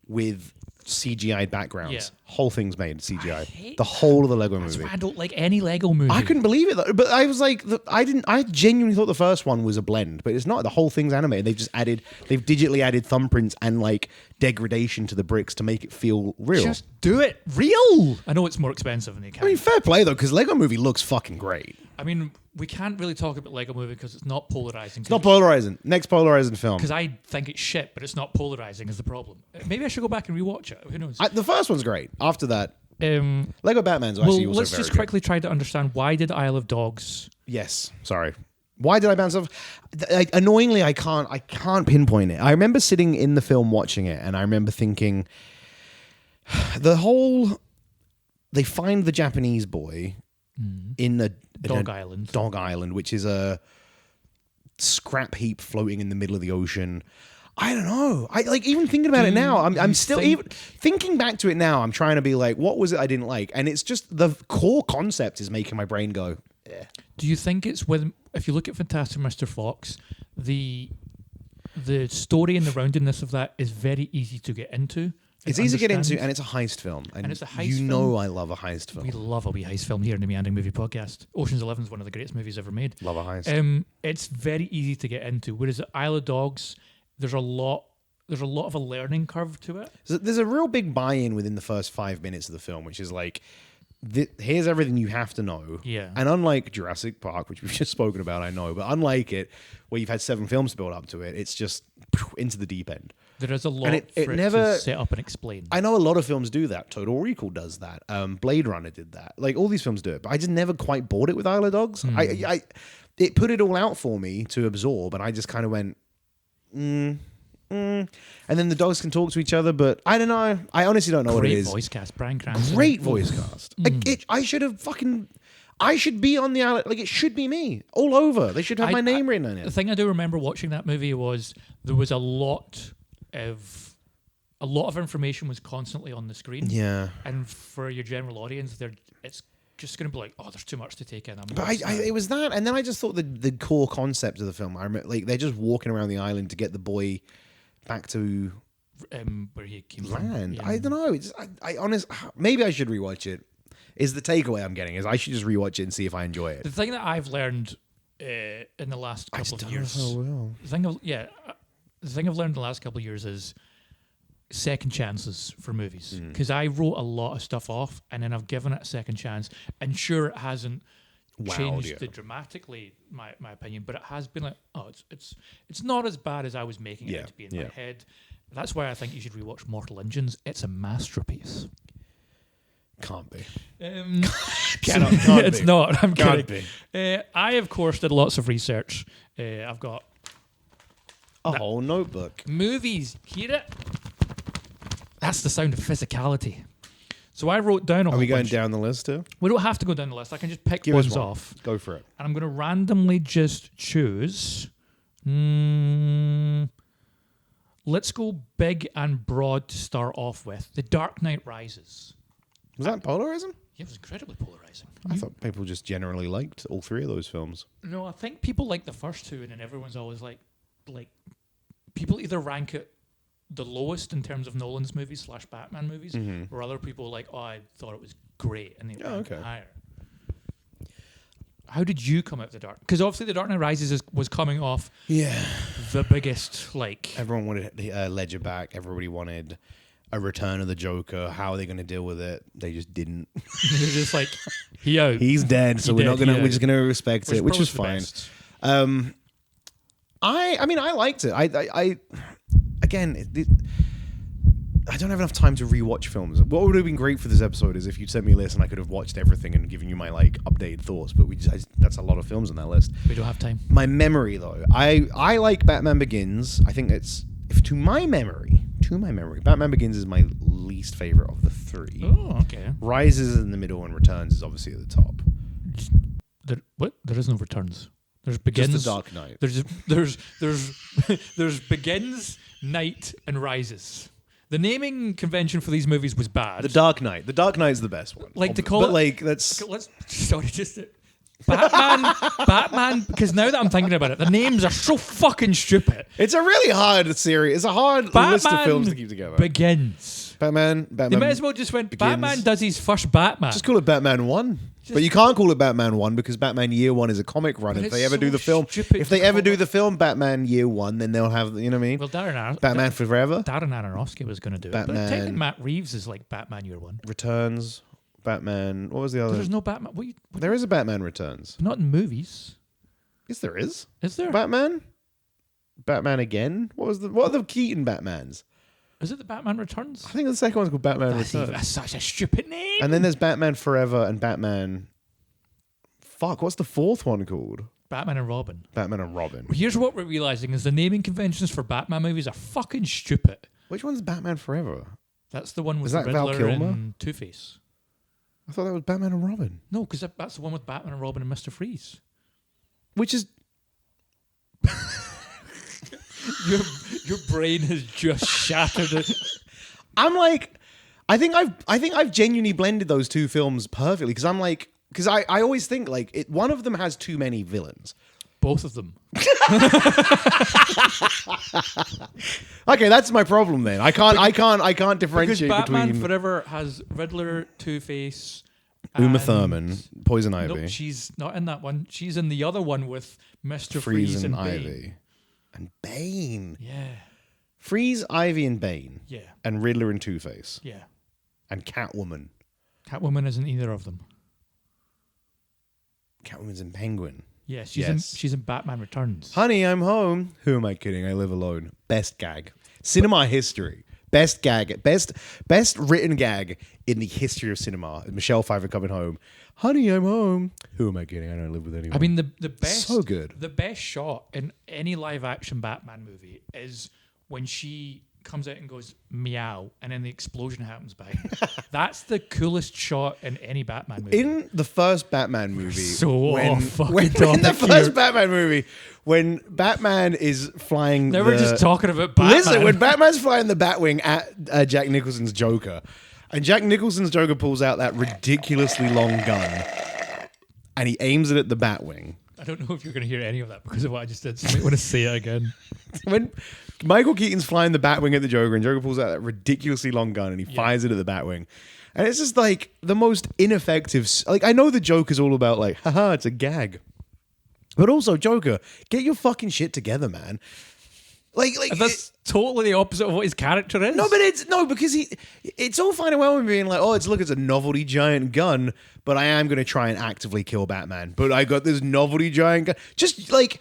Speaker 2: with CGI backgrounds.
Speaker 1: Yeah.
Speaker 2: Whole thing's made CGI. The whole of the Lego Movie.
Speaker 1: That's why I don't like any Lego movie.
Speaker 2: I couldn't believe it though. But I was like, I genuinely thought the first one was a blend, but it's not. The whole thing's animated. They've digitally added thumbprints and degradation to the bricks to make it feel real.
Speaker 1: Just do it real. I know it's more expensive than they can.
Speaker 2: I mean, fair play though, because Lego Movie looks fucking great.
Speaker 1: I mean, we can't really talk about Lego Movie because it's not polarizing.
Speaker 2: It's not polarizing. Next polarizing film.
Speaker 1: Because I think it's shit, but it's not polarizing is the problem. Maybe I should go back and rewatch it. Who knows?
Speaker 2: The first one's great. After that, Lego Batman's actually also
Speaker 1: let's
Speaker 2: very
Speaker 1: just
Speaker 2: good.
Speaker 1: quickly try to understand why did Isle of Dogs...
Speaker 2: Yes, sorry. Why did I bounce off? Annoyingly, I can't pinpoint it. I remember sitting in the film watching it, and I remember thinking, they find the Japanese boy in a
Speaker 1: Dog Island.
Speaker 2: Dog Island, which is a scrap heap floating in the middle of the ocean. I don't know. Even thinking about it now, I'm still even thinking back to it now. I'm trying to be like, what was it I didn't like? And it's just the core concept is making my brain go. Yeah.
Speaker 1: Do you think it's if you look at Fantastic Mr. Fox, the story and the roundedness of that is very easy to get into?
Speaker 2: It's easy to get into, and it's a heist film. And
Speaker 1: it's a heist
Speaker 2: film.
Speaker 1: You
Speaker 2: know I love a heist film.
Speaker 1: We love a wee heist film here in the Meandering Movie Podcast. Ocean's 11 is one of the greatest movies ever made.
Speaker 2: Love a heist.
Speaker 1: It's very easy to get into. Whereas Isle of Dogs, there's a lot of a learning curve to it.
Speaker 2: There's a real big buy-in within the first 5 minutes of the film, which is here's everything you have to know.
Speaker 1: Yeah.
Speaker 2: And unlike Jurassic Park, which we've just spoken about, I know, but unlike it, where you've had 7 films build up to it, it's just into the deep end.
Speaker 1: There is a lot
Speaker 2: it
Speaker 1: for it
Speaker 2: never
Speaker 1: to set up and explain.
Speaker 2: I know a lot of films do that. Total Recall does that. Blade Runner did that. Like, all these films do it. But I just never quite bought it with Isle of Dogs. It put it all out for me to absorb, and I just kind of went, And then the dogs can talk to each other, but I don't know. I honestly don't know what it is.
Speaker 1: Great voice cast. Bryan Cranston.
Speaker 2: Great voice cast. I should be on the island. Like, it should be me all over. They should have my name written on it.
Speaker 1: The thing I do remember watching that movie was there was a lot of information was constantly on the screen.
Speaker 2: Yeah.
Speaker 1: And for your general audience, it's just going to be like, oh, there's too much to take in.
Speaker 2: But it was that, and then I just thought the core concept of the film. I remember, like, they're just walking around the island to get the boy back to
Speaker 1: where he came
Speaker 2: land.
Speaker 1: from. Yeah.
Speaker 2: I don't know. Maybe I should rewatch it. Is the takeaway I'm getting is I should just rewatch it and see if I enjoy it.
Speaker 1: The thing that I've learned in the last couple of years, the thing I've learned in the last couple of years is second chances for movies, because I wrote a lot of stuff off and then I've given it a second chance, and sure, it hasn't changed it dramatically, my opinion, but it has been like, oh, it's not as bad as I was making it out to be in my head. That's why I think you should rewatch Mortal Engines. It's a masterpiece.
Speaker 2: Can't be.
Speaker 1: Can't it's be. Not. I'm
Speaker 2: Can't
Speaker 1: kidding. I, of course, did lots of research. I've got
Speaker 2: a whole notebook.
Speaker 1: Movies. Hear it? That's the sound of physicality. So I wrote down.
Speaker 2: Are we going down the list too?
Speaker 1: We don't have to go down the list. I can just pick ones off.
Speaker 2: Go for it.
Speaker 1: And I'm going to randomly just choose. Let's go big and broad to start off with. The Dark Knight Rises.
Speaker 2: Was that polarizing?
Speaker 1: Yeah, it was incredibly polarizing.
Speaker 2: I thought people just generally liked all 3 of those films.
Speaker 1: No, I think people like the first 2, and then everyone's always like people either rank it the lowest in terms of Nolan's movies / Batman movies, or other people like, oh, I thought it was great, and they rank it higher. How did you come out of the Dark? Because obviously the Dark Knight Rises was coming off the biggest, like...
Speaker 2: Everyone wanted Ledger back. Everybody wanted a return of the Joker. How are they going to deal with it? They just didn't.
Speaker 1: They're just like, he's
Speaker 2: dead, so we're just going to respect it, which was fine. I mean, I liked it. I don't have enough time to rewatch films. What would have been great for this episode is if you'd sent me a list and I could have watched everything and given you my updated thoughts. But that's a lot of films on that list.
Speaker 1: We don't have time.
Speaker 2: My memory, though, I like Batman Begins. I think to my memory, Batman Begins is my least favorite of the 3.
Speaker 1: Oh, okay.
Speaker 2: Rises is in the middle and Returns is obviously at the top.
Speaker 1: There is no Returns. There's Begins.
Speaker 2: Just the Dark Knight.
Speaker 1: There's Begins, Night, and Rises. The naming convention for these movies was bad.
Speaker 2: The Dark Knight. The Dark Knight is the best one.
Speaker 1: Like to call
Speaker 2: but
Speaker 1: it.
Speaker 2: Like that's.
Speaker 1: Batman. Because now that I'm thinking about it, the names are so fucking stupid.
Speaker 2: It's a really hard series. It's a hard list of films to keep together.
Speaker 1: Begins.
Speaker 2: Batman.
Speaker 1: They might as well just went.
Speaker 2: Begins.
Speaker 1: Batman does his first Batman.
Speaker 2: Just call it Batman 1. But you can't call it Batman 1 because Batman Year 1 is a comic run. If they ever do the film, Batman Year 1, then they'll have, you know what I mean?
Speaker 1: Well,
Speaker 2: Batman Forever.
Speaker 1: Darren Aronofsky was going to do
Speaker 2: Batman,
Speaker 1: it. But technically Matt Reeves is like Batman Year 1.
Speaker 2: Returns, Batman. What was the other?
Speaker 1: There's no Batman.
Speaker 2: There is a Batman Returns.
Speaker 1: Not in movies.
Speaker 2: Yes, there is.
Speaker 1: Is there?
Speaker 2: Batman Again? What are the Keaton Batmans?
Speaker 1: Is it the Batman Returns?
Speaker 2: I think the second one's called Batman Returns.
Speaker 1: That's such a stupid name.
Speaker 2: And then there's Batman Forever and Batman... Fuck, what's the 4th one called?
Speaker 1: Batman and Robin.
Speaker 2: Batman and Robin.
Speaker 1: Here's what we're realizing is the naming conventions for Batman movies are fucking stupid.
Speaker 2: Which one's Batman Forever?
Speaker 1: That's the one with
Speaker 2: the
Speaker 1: Riddler
Speaker 2: Val Kilmer?
Speaker 1: and Two-Face.
Speaker 2: I thought that was Batman and Robin.
Speaker 1: No, because that's the one with Batman and Robin and Mr. Freeze.
Speaker 2: Which is...
Speaker 1: Your brain has just shattered it.
Speaker 2: I'm like... I think I've genuinely blended those 2 films perfectly because I'm like... Because I always think one of them has too many villains.
Speaker 1: Both of them.
Speaker 2: Okay, that's my problem then. I can't differentiate
Speaker 1: because Batman
Speaker 2: between
Speaker 1: Forever has Riddler, Two-Face,
Speaker 2: Uma Thurman, Poison Ivy.
Speaker 1: No, she's not in that one. She's in the other one with Mr.
Speaker 2: Freeze and
Speaker 1: Bane.
Speaker 2: Ivy. And Bane.
Speaker 1: Yeah.
Speaker 2: Freeze, Ivy, and Bane.
Speaker 1: Yeah.
Speaker 2: And Riddler and Two-Face.
Speaker 1: Yeah.
Speaker 2: And Catwoman.
Speaker 1: Catwoman isn't either of them.
Speaker 2: Catwoman's in Penguin.
Speaker 1: Yes, she's in Batman Returns.
Speaker 2: Honey, I'm home. Who am I kidding? I live alone. Best gag. Cinema history. Best gag. Best written gag in the history of cinema. Michelle Pfeiffer coming home. Honey, I'm home. Who am I kidding? I don't live with anyone.
Speaker 1: I mean, the best...
Speaker 2: So good.
Speaker 1: The best shot in any live-action Batman movie is when she comes out and goes, meow, and then the explosion happens by. That's the coolest shot in any Batman movie.
Speaker 2: In the first Batman movie,
Speaker 1: in
Speaker 2: the first Batman movie, when Batman is flying,
Speaker 1: now we're just talking about Batman.
Speaker 2: Listen, when Batman's flying the Batwing at Jack Nicholson's Joker, and Jack Nicholson's Joker pulls out that ridiculously long gun, and he aims it at the Batwing.
Speaker 1: I don't know if you're going to hear any of that because of what I just did, so I might want to say it again.
Speaker 2: When Michael Keaton's flying the Batwing at the Joker, and Joker pulls out that ridiculously long gun, and he fires it at the Batwing. And it's just like the most ineffective... Like, I know the Joker's all about like, haha, it's a gag. But also, Joker, get your fucking shit together, man. Like
Speaker 1: that's totally the opposite of what his character is.
Speaker 2: No, but because it's all fine and well with being like, oh, it's a novelty giant gun, but I am going to try and actively kill Batman. But I got this novelty giant gun. Just like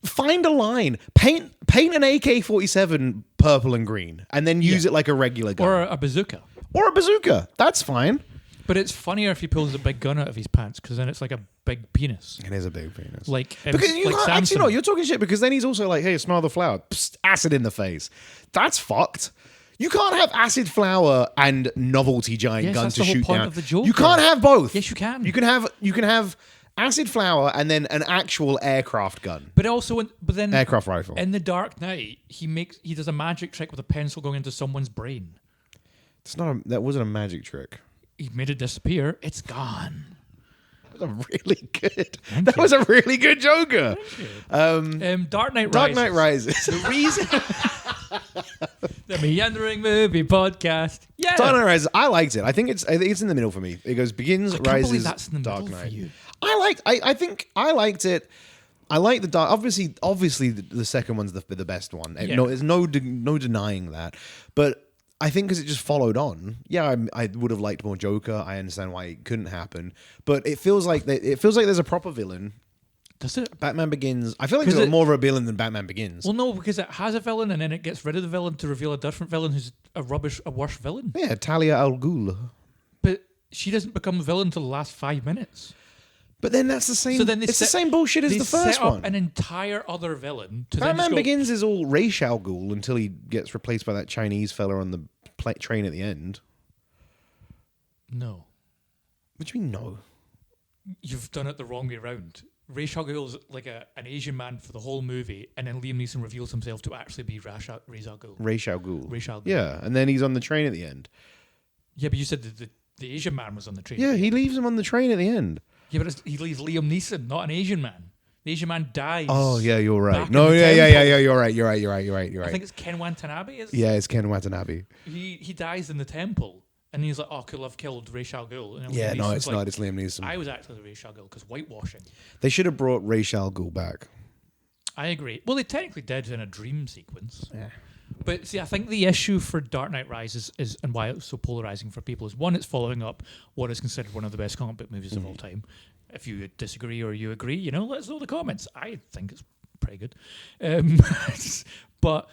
Speaker 2: find a line, paint an AK-47 purple and green, and then use it like a regular gun
Speaker 1: or a bazooka.
Speaker 2: That's fine.
Speaker 1: But it's funnier if he pulls a big gun out of his pants because then it's like a big penis.
Speaker 2: It is a big penis.
Speaker 1: Because
Speaker 2: you can't, actually, no, you're talking shit because then he's also like, hey, smell the flower. Psst, acid in the face. That's fucked. You can't have acid flower and novelty giant gun to shoot down. You can't have both.
Speaker 1: Yes, you can.
Speaker 2: You can have acid flower and then an actual aircraft gun.
Speaker 1: But also, then
Speaker 2: aircraft rifle.
Speaker 1: In The Dark Knight, he does a magic trick with a pencil going into someone's brain.
Speaker 2: That wasn't a magic trick.
Speaker 1: He made it disappear. It's gone.
Speaker 2: That was a really good Joker.
Speaker 1: Dark Knight Rises.
Speaker 2: Dark Knight Rises.
Speaker 1: The reason... The Meandering Movie Podcast. Yeah.
Speaker 2: Dark Knight Rises. I liked it. I think it's in the middle for me. It goes begins, rises,
Speaker 1: that's in the
Speaker 2: Dark
Speaker 1: middle
Speaker 2: Knight.
Speaker 1: for you.
Speaker 2: I think I liked it. I like the dark. Obviously, the second one's the best one.
Speaker 1: Yeah.
Speaker 2: No, there's no denying that. But I think because it just followed on. Yeah, I would have liked more Joker. I understand why it couldn't happen, but it feels like there's a proper villain.
Speaker 1: Does it?
Speaker 2: Batman Begins. I feel like there's more of a villain than Batman Begins.
Speaker 1: Well, no, because it has a villain and then it gets rid of the villain to reveal a different villain who's a worse villain.
Speaker 2: Yeah, Talia al Ghul.
Speaker 1: But she doesn't become a villain until the last 5 minutes.
Speaker 2: But then that's the same.
Speaker 1: So then
Speaker 2: it's the same bullshit as the first
Speaker 1: set up
Speaker 2: one.
Speaker 1: An entire other villain. To
Speaker 2: Batman Begins is all Ra's al Ghul until he gets replaced by that Chinese fella on the train at the end.
Speaker 1: No.
Speaker 2: What do you mean no?
Speaker 1: You've done it the wrong way around. Ra's al Ghul's like an Asian man for the whole movie, and then Liam Neeson reveals himself to actually be Ra's al Ghul.
Speaker 2: Ra's al Ghul.
Speaker 1: Ra's al Ghul.
Speaker 2: Yeah, and then he's on the train at the end.
Speaker 1: Yeah, but you said the Asian man was on the train.
Speaker 2: Yeah, he leaves him on the train at the end.
Speaker 1: Yeah, but he leaves Liam Neeson, not an Asian man. The Asian man dies.
Speaker 2: Oh, yeah, you're right.
Speaker 1: No,
Speaker 2: yeah, you're right.
Speaker 1: I think it's Ken Watanabe.
Speaker 2: Yeah, it's Ken Watanabe.
Speaker 1: He dies in the temple, and he's like, "Oh, cool, I've killed Ra's al Ghul." And
Speaker 2: yeah, no, it's not. It's Liam Neeson.
Speaker 1: I was actually Ra's al Ghul because whitewashing.
Speaker 2: They should have brought Ra's al Ghul back.
Speaker 1: I agree. Well, they technically did in a dream sequence.
Speaker 2: Yeah.
Speaker 1: But see, I think the issue for Dark Knight Rises is and why it's so polarizing for people is one, it's following up what is considered one of the best comic book movies of all time. If you disagree or you agree, let us know in the comments. I think it's pretty good. But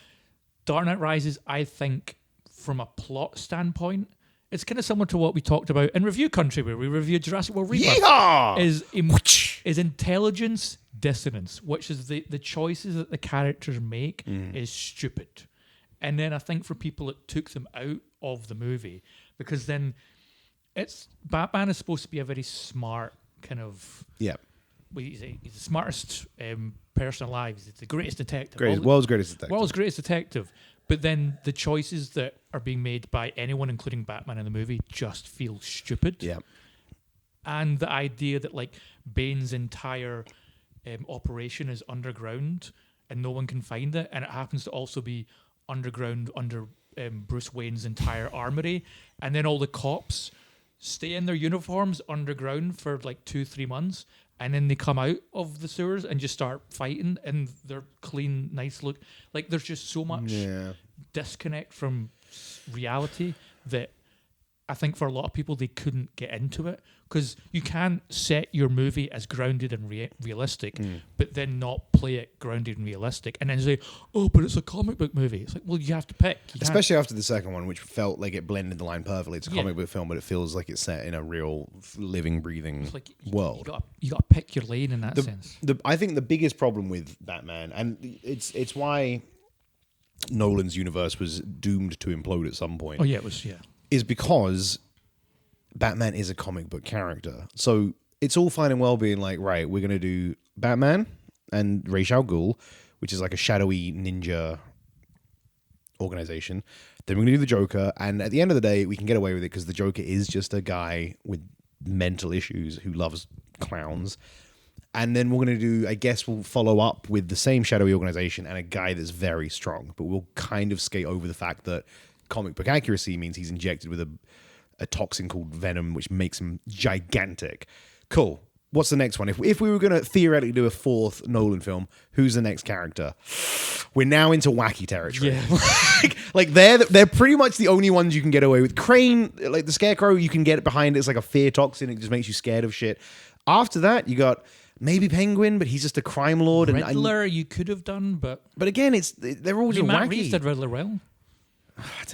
Speaker 1: Dark Knight Rises, I think, from a plot standpoint, it's kind of similar to what we talked about in Review Country, where we reviewed Jurassic World Rebirth. Is intelligence dissonance, which is the choices that the characters make is stupid. And then I think for people it took them out of the movie because then Batman is supposed to be a very smart kind of he's the smartest person alive. He's the greatest detective.
Speaker 2: World's greatest detective.
Speaker 1: World's greatest detective. But then the choices that are being made by anyone, including Batman in the movie, just feel stupid.
Speaker 2: Yeah.
Speaker 1: And the idea that like Bane's entire operation is underground and no one can find it, and it happens to also be underground under Bruce Wayne's entire armory, and then all the cops stay in their uniforms underground for like 2-3 months, and then they come out of the sewers and just start fighting, and they're clean, nice look. Like there's just so much disconnect from reality that I think for a lot of people, they couldn't get into it because you can't set your movie as grounded and realistic, but then not play it grounded and realistic, and then say, "Oh, but it's a comic book movie." It's like, well, you have to pick.
Speaker 2: Especially after the second one, which felt like it blended the line perfectly. It's a comic book film, but it feels like it's set in a real, living, breathing world.
Speaker 1: You got to pick your lane in that sense.
Speaker 2: I think the biggest problem with Batman, and it's why Nolan's universe was doomed to implode at some point.
Speaker 1: Oh yeah, it was. Yeah.
Speaker 2: Is because Batman is a comic book character. So it's all fine and well being like, right, we're going to do Batman and Ra's al Ghul, which is like a shadowy ninja organization. Then we're going to do the Joker. And at the end of the day, we can get away with it because the Joker is just a guy with mental issues who loves clowns. And then we're going to do, I guess we'll follow up with the same shadowy organization and a guy that's very strong. But we'll kind of skate over the fact that comic book accuracy means he's injected with a toxin called venom, which makes him gigantic. Cool. What's the next one? If we were going to theoretically do a fourth Nolan film, who's the next character? We're now into wacky territory.
Speaker 1: Yeah.
Speaker 2: like they're pretty much the only ones you can get away with. Crane, like the Scarecrow, you can get behind. It's like a fear toxin. It just makes you scared of shit. After that, you got maybe Penguin, but he's just a crime lord.
Speaker 1: Riddler, you could have done, but
Speaker 2: again, they're all just
Speaker 1: Matt
Speaker 2: wacky.
Speaker 1: Reeves did Riddler well.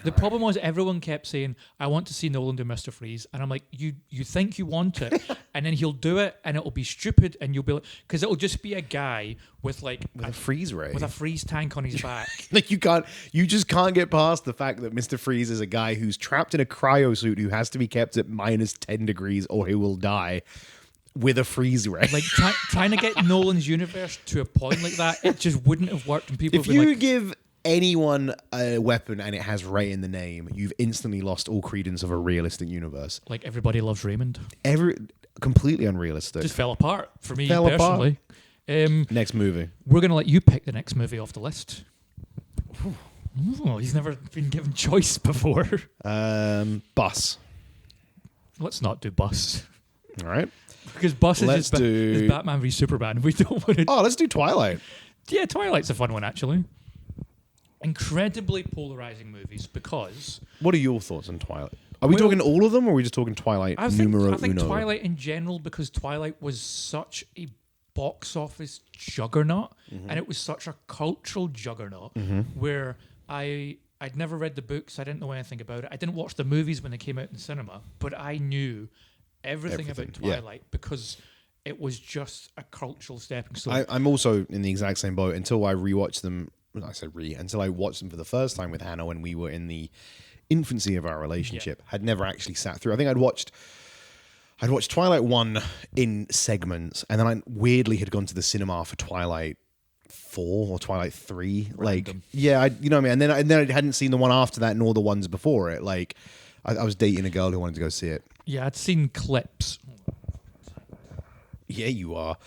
Speaker 1: The problem was everyone kept saying, I want to see Nolan do Mr. Freeze. And I'm like, you think you want it, and then he'll do it, and it'll be stupid, and you'll be like, because it'll just be a guy with a
Speaker 2: freeze ray.
Speaker 1: With a freeze tank on his back.
Speaker 2: Like you just can't get past the fact that Mr. Freeze is a guy who's trapped in a cryo suit who has to be kept at minus 10 degrees or he will die with a freeze ray.
Speaker 1: Like trying to get Nolan's universe to a point like that, it just wouldn't have worked. And people
Speaker 2: if you give anyone a weapon and it has Ray in the name, you've instantly lost all credence of a realistic universe.
Speaker 1: Like Everybody Loves Raymond.
Speaker 2: Completely unrealistic.
Speaker 1: Just fell apart for me personally.
Speaker 2: Next movie.
Speaker 1: We're going to let you pick the next movie off the list. Oh, he's never been given choice before.
Speaker 2: Bus.
Speaker 1: Let's not do Bus.
Speaker 2: All right.
Speaker 1: Because Bus is Batman v Superman. We don't want to.
Speaker 2: Oh, let's do Twilight.
Speaker 1: Yeah, Twilight's a fun one, actually. Incredibly polarizing movies because...
Speaker 2: What are your thoughts on Twilight? Are we talking all of them, or are we just talking Twilight numero uno?
Speaker 1: I think Twilight in general, because Twilight was such a box office juggernaut, and it was such a cultural juggernaut, where I'd never read the books, I didn't know anything about it, I didn't watch the movies when they came out in cinema, but I knew everything about Twilight because it was just a cultural stepping stone.
Speaker 2: I'm also in the exact same boat until I rewatched them. Until I watched them for the first time with Hannah when we were in the infancy of our relationship. Had never actually sat through. I think I'd watched Twilight 1 in segments, and then I weirdly had gone to the cinema for Twilight 4 or Twilight 3.
Speaker 1: Random.
Speaker 2: You know what I mean? And then I hadn't seen the one after that nor the ones before it. Like, I was dating a girl who wanted to go see it.
Speaker 1: Yeah, I'd seen clips.
Speaker 2: Yeah, you are.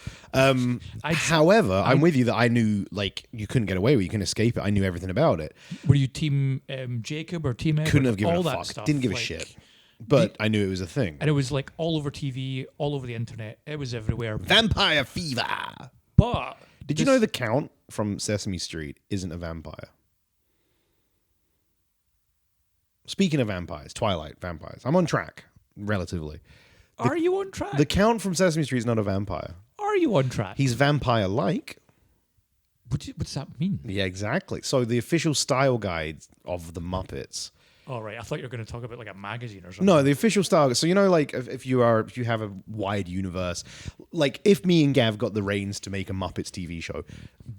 Speaker 2: However, I'm with you that I knew, like, you couldn't get away with it. You couldn't escape it. I knew everything about it.
Speaker 1: Were you team Jacob or team Edward?
Speaker 2: Couldn't have given
Speaker 1: all
Speaker 2: a
Speaker 1: that
Speaker 2: fuck.
Speaker 1: stuff.
Speaker 2: Didn't give a shit. But I knew it was a thing.
Speaker 1: And it was, like, all over TV, all over the internet. It was everywhere.
Speaker 2: Vampire fever.
Speaker 1: But...
Speaker 2: Did you know the Count from Sesame Street isn't a vampire? Speaking of vampires, Twilight vampires. I'm on track, relatively.
Speaker 1: Are you on track?
Speaker 2: The Count from Sesame Street is not a vampire.
Speaker 1: Are you on track?
Speaker 2: He's vampire-like.
Speaker 1: What does that mean?
Speaker 2: Yeah, exactly. So the official style guide of the Muppets.
Speaker 1: Oh, right. I thought you were going to talk about like a magazine or something.
Speaker 2: No, the official style. So, you know, like if you have a wide universe, like if me and Gav got the reins to make a Muppets TV show,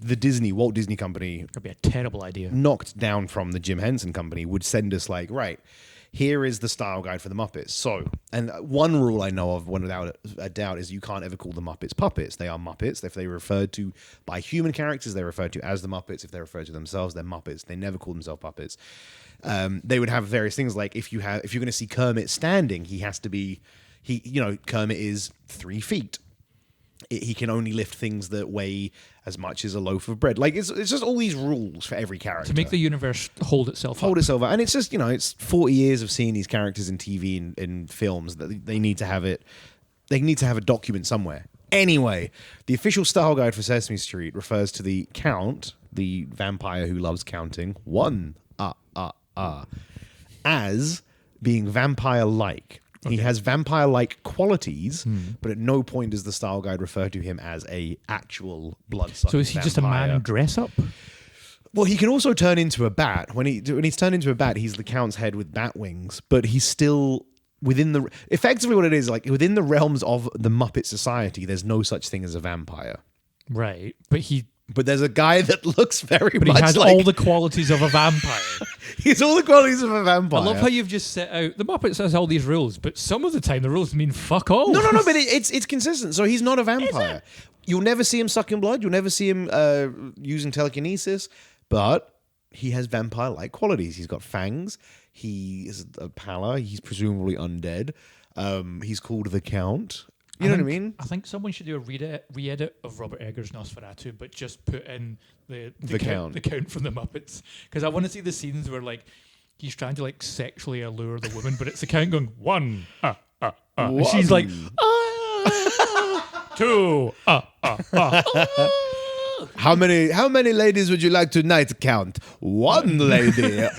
Speaker 2: the Walt Disney Company,
Speaker 1: that'd be a terrible idea.
Speaker 2: Knocked down from the Jim Henson Company, would send us like, right, here is the style guide for the Muppets. So, and one rule I know of, without a doubt, is you can't ever call the Muppets puppets. They are Muppets. If they're referred to by human characters, they're referred to as the Muppets. If they're referred to themselves, they're Muppets. They never call themselves puppets. They would have various things like if you're going to see Kermit standing, he has to be, Kermit is 3 feet. He can only lift things that weigh as much as a loaf of bread. Like it's just all these rules for every character
Speaker 1: to make the universe hold itself up.
Speaker 2: And it's just it's 40 years of seeing these characters in TV and in films that they need to have it. They need to have a document somewhere. Anyway, the official style guide for Sesame Street refers to the Count, the vampire who loves counting, as being vampire-like. Okay. He has vampire-like qualities, but at no point does the style guide refer to him as a actual blood-sucking
Speaker 1: So is he
Speaker 2: vampire.
Speaker 1: just a man in dress-up?
Speaker 2: Well, he can also turn into a bat. When he's turned into a bat, he's the Count's head with bat wings, but he's still within the... Effectively what it is, like, within the realms of the Muppet Society, there's no such thing as a vampire.
Speaker 1: Right,
Speaker 2: But there's a guy that looks very much like...
Speaker 1: he has all the qualities of a vampire.
Speaker 2: He's all the qualities of a vampire.
Speaker 1: I love how you've just set out... The Muppets has all these rules, but some of the time the rules mean fuck all.
Speaker 2: No, but it's consistent. So he's not a vampire. You'll never see him sucking blood. You'll never see him using telekinesis. But he has vampire-like qualities. He's got fangs. He is a pallor. He's presumably undead. He's called the Count. You know what I mean?
Speaker 1: I think someone should do a re-edit of Robert Eggers' Nosferatu, but just put in the
Speaker 2: Count
Speaker 1: from the Muppets. Because I want to see the scenes where like he's trying to like sexually allure the woman, but it's the Count going 1, and she's like 2,
Speaker 2: How many ladies would you like tonight, Count? 1 lady. Do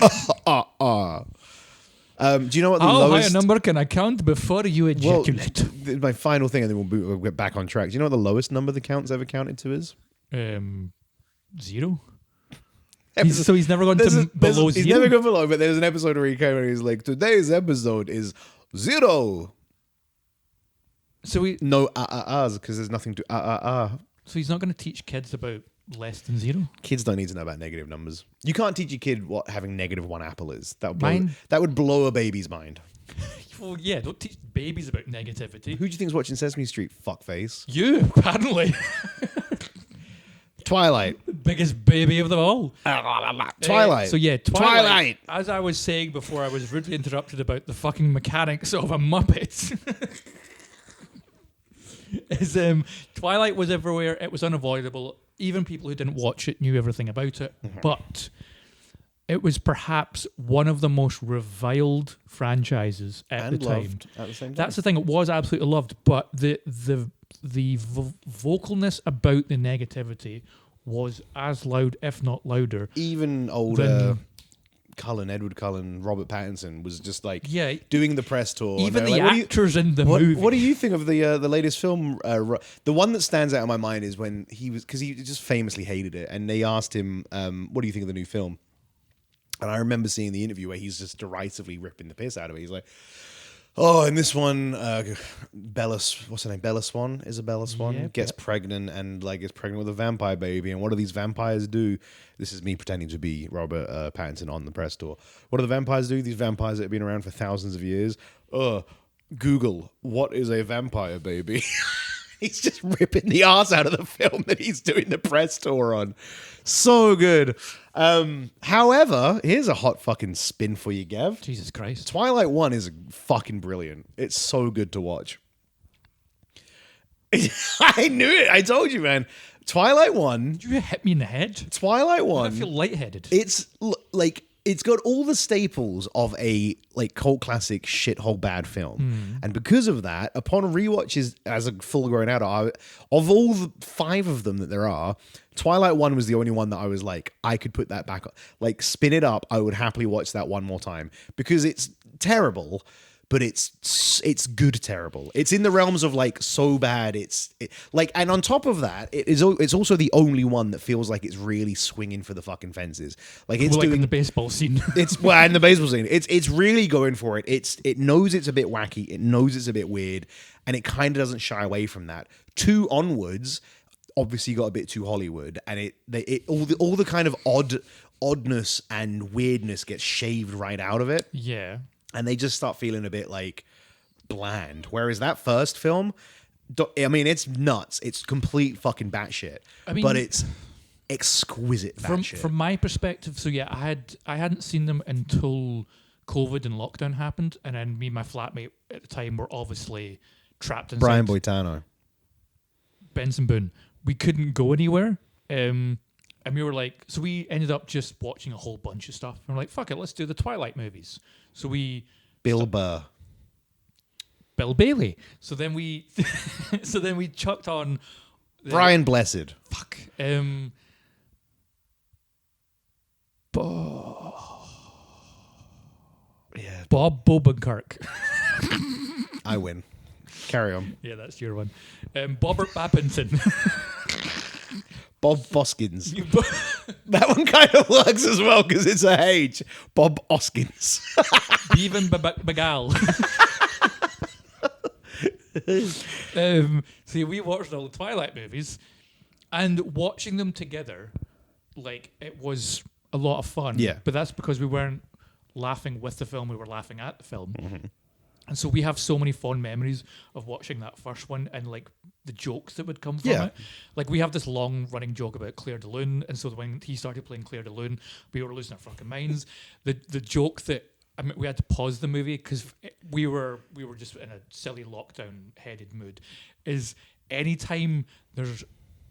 Speaker 2: you know what the
Speaker 1: How
Speaker 2: lowest...
Speaker 1: high a number can I count before you ejaculate?
Speaker 2: Well, my final thing, and then we'll get back on track. Do you know what the lowest number the Count's ever counted to is?
Speaker 1: 0. So he's never gone below 0?
Speaker 2: He's never gone below, but there's an episode where he came and he's like, today's episode is 0.
Speaker 1: So
Speaker 2: no because there's nothing to
Speaker 1: So he's not going to teach kids about less than 0?
Speaker 2: Kids don't need to know about negative numbers. You can't teach your kid what having negative 1 apple is. That would blow a baby's mind.
Speaker 1: Well, yeah, don't teach babies about negativity.
Speaker 2: Who do you think's watching Sesame Street, fuckface?
Speaker 1: You, apparently.
Speaker 2: Twilight.
Speaker 1: Biggest baby of them all.
Speaker 2: Twilight.
Speaker 1: So yeah, Twilight. As I was saying before, I was rudely interrupted about the fucking mechanics of a Muppet. Twilight was everywhere. It was unavoidable. Even people who didn't watch it knew everything about it. Mm-hmm. But it was perhaps one of the most reviled franchises at the time.
Speaker 2: At the same time.
Speaker 1: That's the thing. It was absolutely loved, but the vocalness about the negativity was as loud, if not louder.
Speaker 2: Even Edward Cullen, Robert Pattinson was just like doing the press tour.
Speaker 1: Even the actors in the movie.
Speaker 2: What do you think of the latest film? The one that stands out in my mind is when because he just famously hated it, and they asked him, "What do you think of the new film?" And I remember seeing the interview where he's just derisively ripping the piss out of it. He's like, "Oh, in this one, what's her name? Isabella Swan gets pregnant and like gets pregnant with a vampire baby. And what do these vampires do?" This is me pretending to be Robert Pattinson on the press tour. What do the vampires do? These vampires that have been around for thousands of years. Google, what is a vampire baby? He's just ripping the arse out of the film that he's doing the press tour on. So good. However, here's a hot fucking spin for you, Gav.
Speaker 1: Jesus Christ.
Speaker 2: Twilight 1 is fucking brilliant. It's so good to watch. I knew it. I told you, man. Twilight 1.
Speaker 1: Did you hit me in the head?
Speaker 2: Twilight 1.
Speaker 1: I feel lightheaded.
Speaker 2: It's like... It's got all the staples of a like cult classic shithole bad film. And because of that, upon rewatches as a full-grown adult, of all the 5 of them that there are, Twilight 1 was the only one that I was like, I could put that back on. Like, spin it up, I would happily watch that one more time. Because it's terrible, but it's good terrible. It's in the realms of like so bad. And on top of that, it's also the only one that feels like it's really swinging for the fucking fences. Like it's doing
Speaker 1: in the baseball scene.
Speaker 2: In the baseball scene. It's really going for it. It knows it's a bit wacky. It knows it's a bit weird, and it kind of doesn't shy away from that. 2 onwards, obviously got a bit too Hollywood, and all the kind of oddness and weirdness gets shaved right out of it.
Speaker 1: Yeah.
Speaker 2: And they just start feeling a bit like bland. Whereas that first film, I mean, it's nuts. It's complete fucking batshit. But it's exquisite batshit.
Speaker 1: From my perspective, so yeah, I hadn't seen them until COVID and lockdown happened, and then me and my flatmate at the time were obviously trapped inside.
Speaker 2: Brian Boitano.
Speaker 1: Benson Boone. We couldn't go anywhere. And we were like, so we ended up just watching a whole bunch of stuff. And we're like, fuck it, let's do the Twilight movies. So we...
Speaker 2: Bill Burr.
Speaker 1: Bill Bailey. So then we chucked on...
Speaker 2: Brian Blessed.
Speaker 1: Fuck.
Speaker 2: Yeah,
Speaker 1: Bob Bobenkirk.
Speaker 2: I win. Carry on.
Speaker 1: Yeah, that's your one. Bobbert Bappington.
Speaker 2: Bob Foskins. That one kind of works as well because it's a H. Bob Oskins.
Speaker 1: Beavan Bagal. See, we watched all the Twilight movies, and watching them together, like, it was a lot of fun.
Speaker 2: Yeah.
Speaker 1: But that's because we weren't laughing with the film, we were laughing at the film.
Speaker 2: Mm-hmm.
Speaker 1: And so we have so many fond memories of watching that first one and like the jokes that would come from it. Like we have this long running joke about Claire de Lune, and so when he started playing Claire de Lune, we were losing our fucking minds. The joke that we had to pause the movie because we were just in a silly lockdown headed mood. Is anytime there's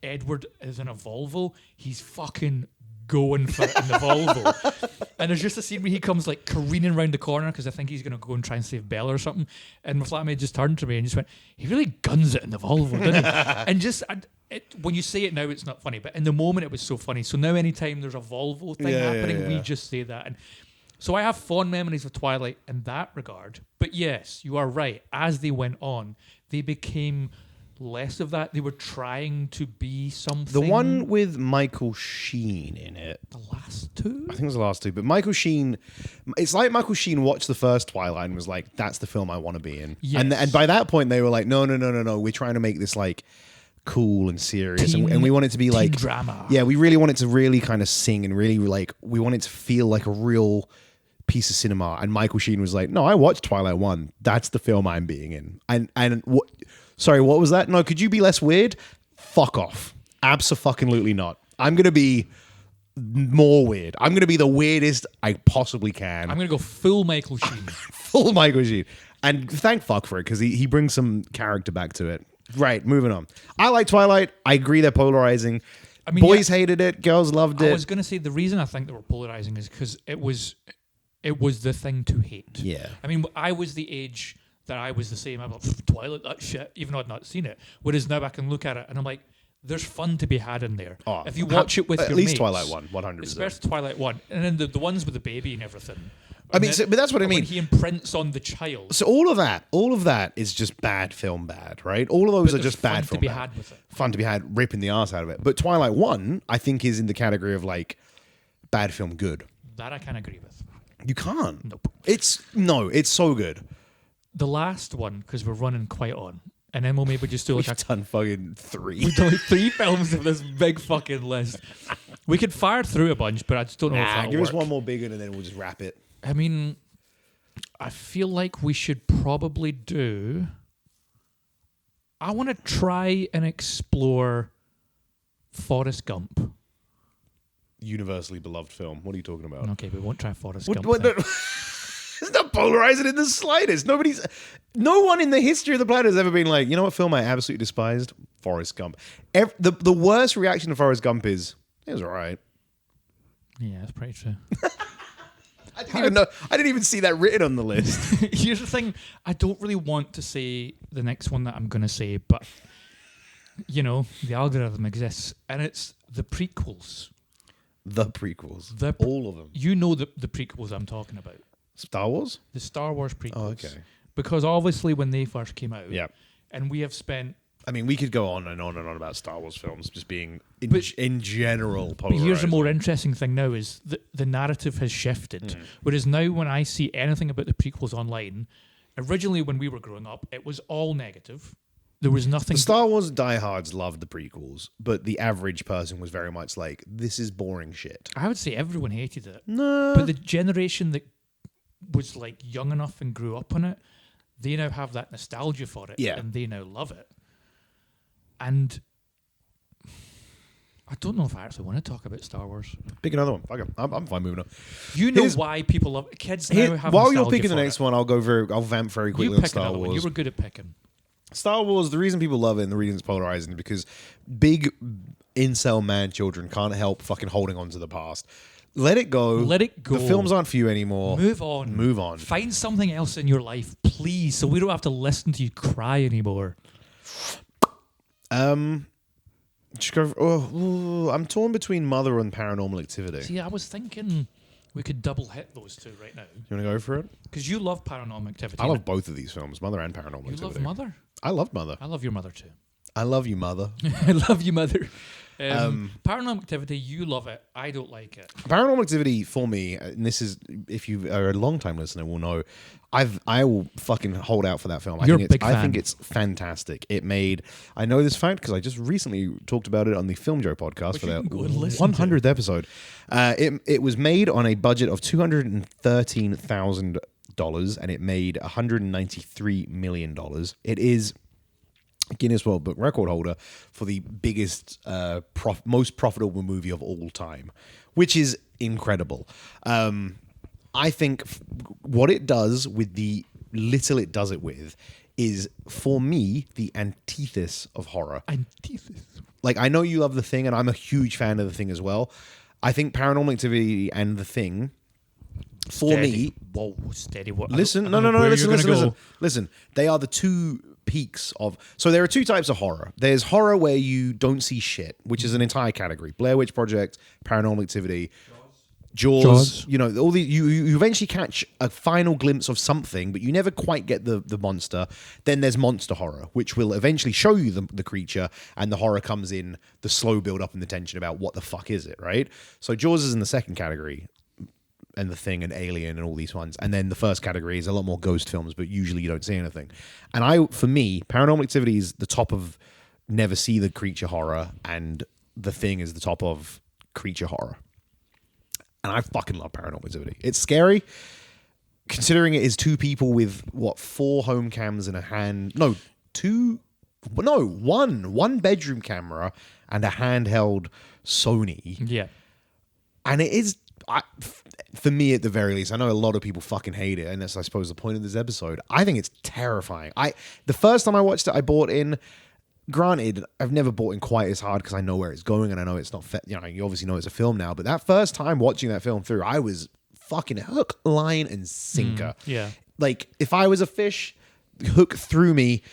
Speaker 1: Edward is in a Volvo, he's fucking going for it in the Volvo. And there's just a scene where he comes like careening around the corner because I think he's going to go and try and save Bella or something. And my flatmate just turned to me and just went, he really guns it in the Volvo, didn't he? And just, when you say it now, it's not funny. But in the moment, it was so funny. So now anytime there's a Volvo thing happening, we just say that. And so I have fond memories of Twilight in that regard. But yes, you are right. As they went on, they became less of that. They were trying to be something.
Speaker 2: The one with Michael Sheen in it.
Speaker 1: The last two?
Speaker 2: I think it was the last two. But Michael Sheen, it's like Michael Sheen watched the first Twilight and was like, that's the film I want to be in.
Speaker 1: Yes.
Speaker 2: And by that point, they were like, no. We're trying to make this like cool and serious. And we want it to be like
Speaker 1: drama.
Speaker 2: Yeah, we really want it to really kind of sing and really like, we want it to feel like a real piece of cinema. And Michael Sheen was like, no, I watched Twilight 1. That's the film I'm being in. And what... Sorry, what was that? No, could you be less weird? Fuck off. Abso-fucking-lutely not. I'm going to be more weird. I'm going to be the weirdest I possibly can.
Speaker 1: I'm going to go full Michael Sheen.
Speaker 2: Full Michael Sheen. And thank fuck for it, because he brings some character back to it. Right, moving on. I like Twilight. I agree they're polarizing. I mean, boys hated it. Girls loved it.
Speaker 1: I was going to say the reason I think they were polarizing is because it was the thing to hate.
Speaker 2: Yeah.
Speaker 1: I mean, I was the age... that I was the same. I'm like, Twilight, that shit, even though I'd not seen it. Whereas now I can look at it and I'm like, there's fun to be had in there. Oh, if you watch it with your mates.
Speaker 2: At least Twilight 1, 100%.
Speaker 1: Especially Twilight 1. And then the ones with the baby and everything.
Speaker 2: I mean, but that's what I mean.
Speaker 1: When he imprints on the child.
Speaker 2: So all of that is just bad film bad, right? All of those are just bad film bad.
Speaker 1: Fun to be had with it.
Speaker 2: Fun to be had, ripping the arse out of it. But Twilight 1, I think, is in the category of like bad film good.
Speaker 1: That I can agree with.
Speaker 2: You can't.
Speaker 1: Nope.
Speaker 2: It's so good.
Speaker 1: The last one, because we're running quite on, and then we'll maybe just do like
Speaker 2: We've done fucking 3.
Speaker 1: We've done like 3 films of this big fucking list. We could fire through a bunch, but I just don't know if that'll
Speaker 2: give
Speaker 1: work.
Speaker 2: us one more big one and then we'll just wrap it.
Speaker 1: I mean, I feel like we should probably do... I want to try and explore Forrest Gump.
Speaker 2: Universally beloved film. What are you talking about?
Speaker 1: Okay, we won't try Forrest Gump.
Speaker 2: It's not polarizing in the slightest. No one in the history of the planet has ever been like, you know what film I absolutely despised? Forrest Gump. The worst reaction to Forrest Gump is, it was all right.
Speaker 1: Yeah, that's pretty true.
Speaker 2: I didn't even see that written on the list.
Speaker 1: Here's the thing. I don't really want to say the next one that I'm going to say, but, you know, the algorithm exists, and it's the prequels.
Speaker 2: The prequels. All of them.
Speaker 1: You know the prequels I'm talking about.
Speaker 2: Star Wars?
Speaker 1: The Star Wars prequels.
Speaker 2: Oh, okay.
Speaker 1: Because obviously when they first came out,
Speaker 2: yeah,
Speaker 1: and we have spent...
Speaker 2: I mean, we could go on and on and on about Star Wars films just being, in general, polarizing.
Speaker 1: But here's the more interesting thing now is the narrative has shifted. Whereas now when I see anything about the prequels online, originally when we were growing up, it was all negative. There was nothing...
Speaker 2: The Star Wars diehards loved the prequels, but the average person was very much like, this is boring shit.
Speaker 1: I would say everyone hated it.
Speaker 2: No.
Speaker 1: But the generation that was like young enough and grew up on it, they now have that nostalgia for it, and they now love it. And I don't know if I actually want to talk about Star Wars.
Speaker 2: Pick another one. Fuck it. I'm fine moving on.
Speaker 1: You know why people love it. Kids now have
Speaker 2: while
Speaker 1: nostalgia
Speaker 2: you're picking the
Speaker 1: for
Speaker 2: next
Speaker 1: it.
Speaker 2: one, I'll vamp very quickly on Star Wars.
Speaker 1: You were good at picking.
Speaker 2: Star Wars, the reason people love it and the reason it's polarizing is because big incel man children can't help fucking holding on to the past. Let it go.
Speaker 1: Let it go.
Speaker 2: The films aren't for you anymore.
Speaker 1: Move on.
Speaker 2: Move on.
Speaker 1: Find something else in your life, please, so we don't have to listen to you cry anymore.
Speaker 2: Just go. I'm torn between Mother and Paranormal Activity.
Speaker 1: See, I was thinking We could double hit those two right now.
Speaker 2: You want to go for it?
Speaker 1: Because you love Paranormal Activity.
Speaker 2: I love both of these films, Mother and Paranormal Activity.
Speaker 1: You love Mother?
Speaker 2: I love Mother.
Speaker 1: I love your mother too.
Speaker 2: I love you, Mother.
Speaker 1: I love you, Mother. Paranormal Activity, you love it. I don't like it.
Speaker 2: Paranormal Activity for me, and this is, if you are a long-time listener, will know, I will fucking hold out for that film.
Speaker 1: You're a big fan.
Speaker 2: I think it's fantastic. It made, I know this fact because I just recently talked about it on the Film Joe podcast for their 100th episode. It was made on a budget of $213,000 and it made $193 million. It is Guinness World Book record holder for the biggest, most profitable movie of all time, which is incredible. I think what it does with the little it does it with is, for me, the antithesis of horror.
Speaker 1: Antithesis.
Speaker 2: Like, I know you love The Thing, and I'm a huge fan of The Thing as well. I think Paranormal Activity and The Thing, for me...
Speaker 1: Whoa, steady. What?
Speaker 2: Listen, listen. They are the two peaks of... So there are two types of horror. There's horror where you don't see shit, which is an entire category. Blair Witch Project, Paranormal Activity... Jaws, you know, all the you eventually catch a final glimpse of something, but you never quite get the monster. Then there's monster horror, which will eventually show you the creature, and the horror comes in the slow build up and the tension about what the fuck is it, right? So Jaws is in the second category, and The Thing and Alien and all these ones. And then the first category is a lot more ghost films, but usually you don't see anything. And for me, Paranormal Activity is the top of never see the creature horror, and The Thing is the top of creature horror. And I fucking love Paranormal Activity. It's scary, considering it is two people with, 4 home cams and a hand... one bedroom camera and a handheld Sony. Yeah. And it is... for me, at the very least, I know a lot of people fucking hate it, and that's, I suppose, the point of this episode. I think it's terrifying. The first time I watched it, I bought in... Granted, I've never bought in quite as hard because I know where it's going and I know it's not... you obviously know it's a film now, but that first time watching that film through, I was fucking hook, line, and sinker.
Speaker 1: Yeah.
Speaker 2: Like, if I was a fish, hook through me.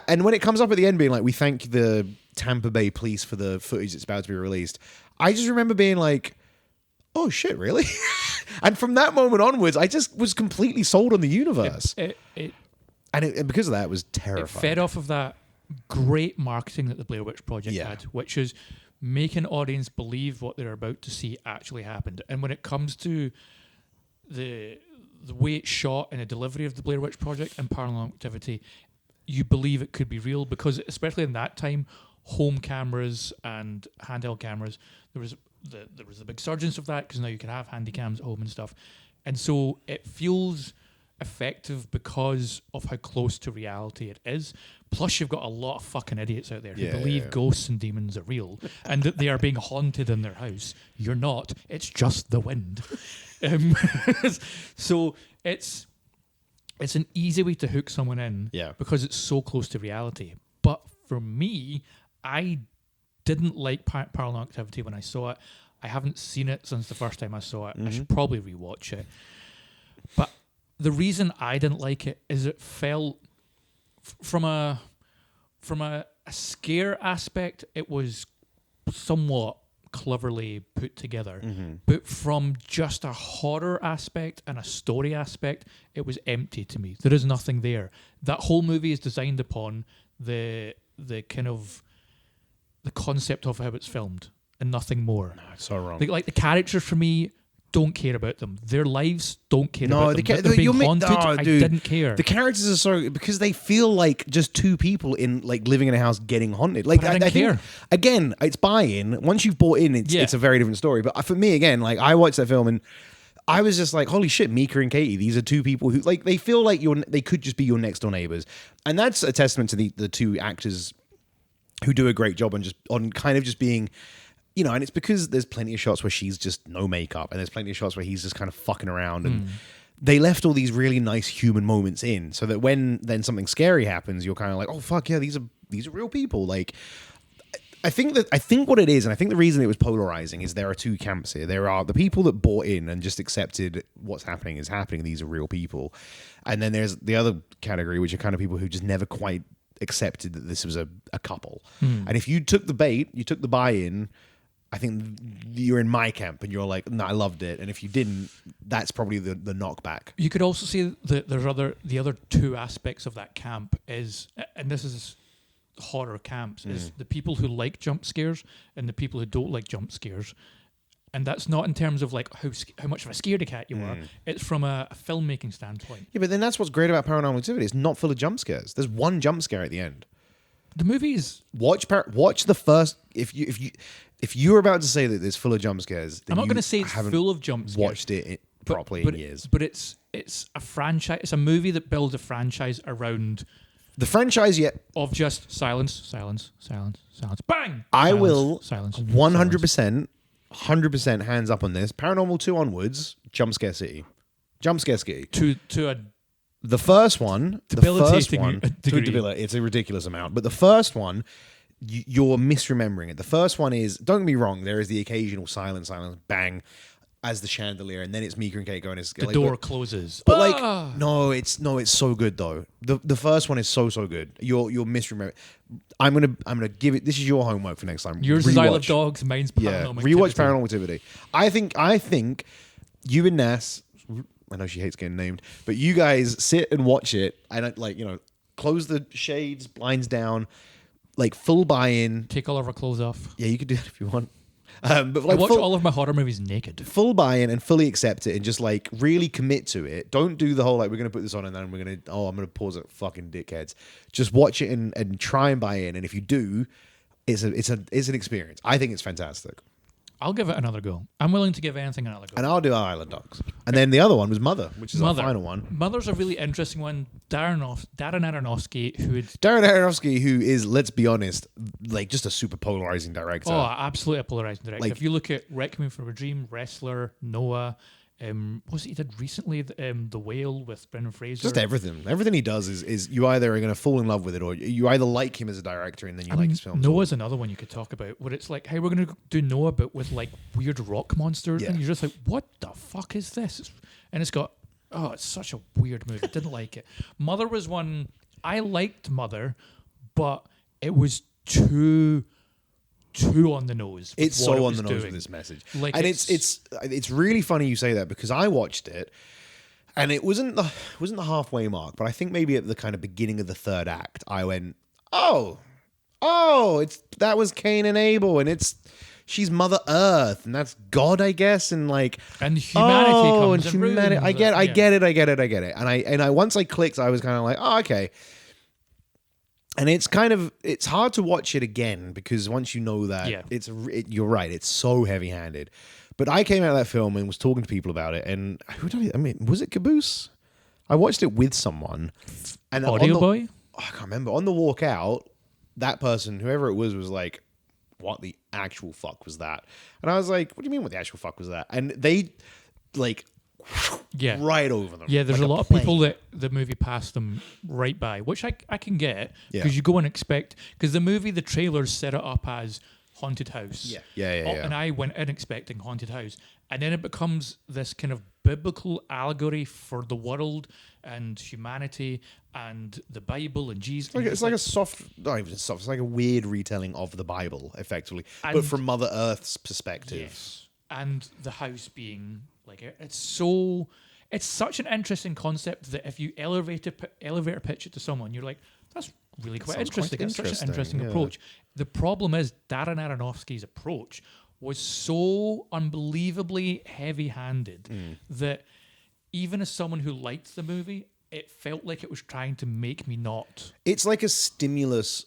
Speaker 2: And when it comes up at the end being like, we thank the Tampa Bay police for the footage that's about to be released, I just remember being like, oh shit, really? And from that moment onwards, I just was completely sold on the universe. And because of that, it was terrifying.
Speaker 1: It fed off of that great marketing that the Blair Witch Project had, which is making an audience believe what they're about to see actually happened. And when it comes to the way it's shot and the delivery of the Blair Witch Project and Paranormal Activity, you believe it could be real, because especially in that time, home cameras and handheld cameras, there was the big surgence of that, because now you can have handy cams at home and stuff. And so it feels effective because of how close to reality it is. Plus, you've got a lot of fucking idiots out there who believe ghosts and demons are real and that they are being haunted in their house. You're not. It's just the wind. So it's an easy way to hook someone in because it's so close to reality. But for me, I didn't like Paranormal Activity when I saw it. I haven't seen it since the first time I saw it. I should probably rewatch it. But the reason I didn't like it is it felt... From a scare aspect, it was somewhat cleverly put together. But from just a horror aspect and a story aspect, it was empty to me. There is nothing there. That whole movie is designed upon the kind of the concept of how it's filmed and nothing more.
Speaker 2: No, it's so wrong.
Speaker 1: Like the characters for me, don't care about them. Their lives, don't care about them. They're being haunted. I didn't care.
Speaker 2: The characters are so... Because they feel like just two people in like living in a house getting haunted. Like,
Speaker 1: I didn't care.
Speaker 2: Think, again, it's buy-in. Once you've bought in, it's a very different story. But for me, again, like I watched that film and I was just like, holy shit, Mika and Katie, these are two people who like they feel like they could just be your next door neighbors. And that's a testament to the two actors who do a great job on kind of just being... You know, and it's because there's plenty of shots where she's just no makeup, and there's plenty of shots where he's just kind of fucking around, and they left all these really nice human moments in, so that when then something scary happens, you're kind of like, oh fuck yeah, these are real people. Like, I think what it is, and I think the reason it was polarizing is there are two camps here. There are the people that bought in and just accepted what's happening is happening. These are real people, and then there's the other category, which are kind of people who just never quite accepted that this was a couple. And if you took the bait, you took the buy-in. I think you're in my camp and you're like, no, I loved it. And if you didn't, that's probably the knockback.
Speaker 1: You could also see that there's the other two aspects of that camp is, and this is horror camps, is the people who like jump scares and the people who don't like jump scares. And that's not in terms of like how much of a scaredy cat you are. It's from a filmmaking standpoint.
Speaker 2: Yeah, but then that's what's great about Paranormal Activity. It's not full of jump scares. There's one jump scare at the end.
Speaker 1: The movie is
Speaker 2: watch the first. If you're about to say that it's full of jump scares, then
Speaker 1: I'm not going to say it's full of jump scares.
Speaker 2: Watched it properly in years.
Speaker 1: But it's a franchise. It's a movie that builds a franchise around
Speaker 2: the franchise. Yet
Speaker 1: of just silence, bang.
Speaker 2: I will
Speaker 1: silence
Speaker 2: 100% hands up on this. Paranormal 2 onwards, jump scare city.
Speaker 1: To a
Speaker 2: the first one,
Speaker 1: debilitating degree.
Speaker 2: It's a ridiculous amount. But the first one, you're misremembering it. The first one is, don't get me wrong, there is the occasional silence, bang, as the chandelier, and then it's Mika and Kate going.
Speaker 1: The door closes.
Speaker 2: But no, it's so good though. The first one is so good. You're misremembering. I'm gonna give it. This is your homework for next time.
Speaker 1: Yours is Isle of Dogs. Mine's Paranormal Activity.
Speaker 2: Rewatch Paranormal Activity. I think you and Nass. I know she hates getting named, but you guys sit and watch it, and close the shades, blinds down, like full buy-in.
Speaker 1: Take all of our clothes off.
Speaker 2: Yeah, you could do that if you want. But
Speaker 1: I watch all of my horror movies naked.
Speaker 2: Full buy-in and fully accept it, and just like really commit to it. Don't do the whole like we're gonna put this on and then I'm gonna pause it. Fucking dickheads. Just watch it and try and buy in. And if you do, it's an experience. I think it's fantastic.
Speaker 1: I'll give it another go. I'm willing to give anything another go.
Speaker 2: And I'll do Island Dogs. And then the other one was Mother, which is our final one.
Speaker 1: Mother's a really interesting one. Darren Aronofsky,
Speaker 2: who is, let's be honest, like just a super polarizing director.
Speaker 1: Oh, absolutely a polarizing director. Like, if you look at Requiem for a Dream, Wrestler, Noah, what he did recently, The Whale with Brendan Fraser.
Speaker 2: Just everything. Everything he does is you either are going to fall in love with it or you either like him as a director and then you like his films.
Speaker 1: Noah's another one you could talk about where it's like, hey, we're going to do Noah but with like weird rock monsters. Yeah. And you're just like, what the fuck is this? And it's got, it's such a weird movie. Didn't like it. Mother was one, I liked Mother, but it was too on the nose.
Speaker 2: It's so on the nose with this message. Like, and it's really funny you say that because I watched it and it wasn't the halfway mark, but I think maybe at the kind of beginning of the third act, I went, that was Cain and Abel, and she's Mother Earth, and that's God, I guess, and like
Speaker 1: humanity comes and
Speaker 2: I get it. And I once I clicked, I was kind of like, okay. And it's hard to watch it again because once you know that, you're right, it's so heavy-handed. But I came out of that film and was talking to people about it, and was it Caboose? I watched it with someone. And
Speaker 1: Audio Boy?
Speaker 2: I can't remember. On the walk out, that person, whoever it was like, what the actual fuck was that? And I was like, what do you mean what the actual fuck was that? And they, like... right over them.
Speaker 1: Yeah, there's a lot of people that the movie passed them right by, which I can get because you go and expect, because the trailers set it up as haunted house.
Speaker 2: Yeah.
Speaker 1: And I went in expecting haunted house, and then it becomes this kind of biblical allegory for the world and humanity and the Bible and Jesus.
Speaker 2: It's like a soft, not even soft. It's like a weird retelling of the Bible, effectively, but from Mother Earth's perspective.
Speaker 1: Yes. And the house being like, it's such an interesting concept that if you elevator pitch it to someone, you're like, that's really quite interesting. It's such an interesting approach. The problem is Darren Aronofsky's approach was so unbelievably heavy-handed that even as someone who liked the movie, it felt like it was trying to make me not.
Speaker 2: It's like a stimulus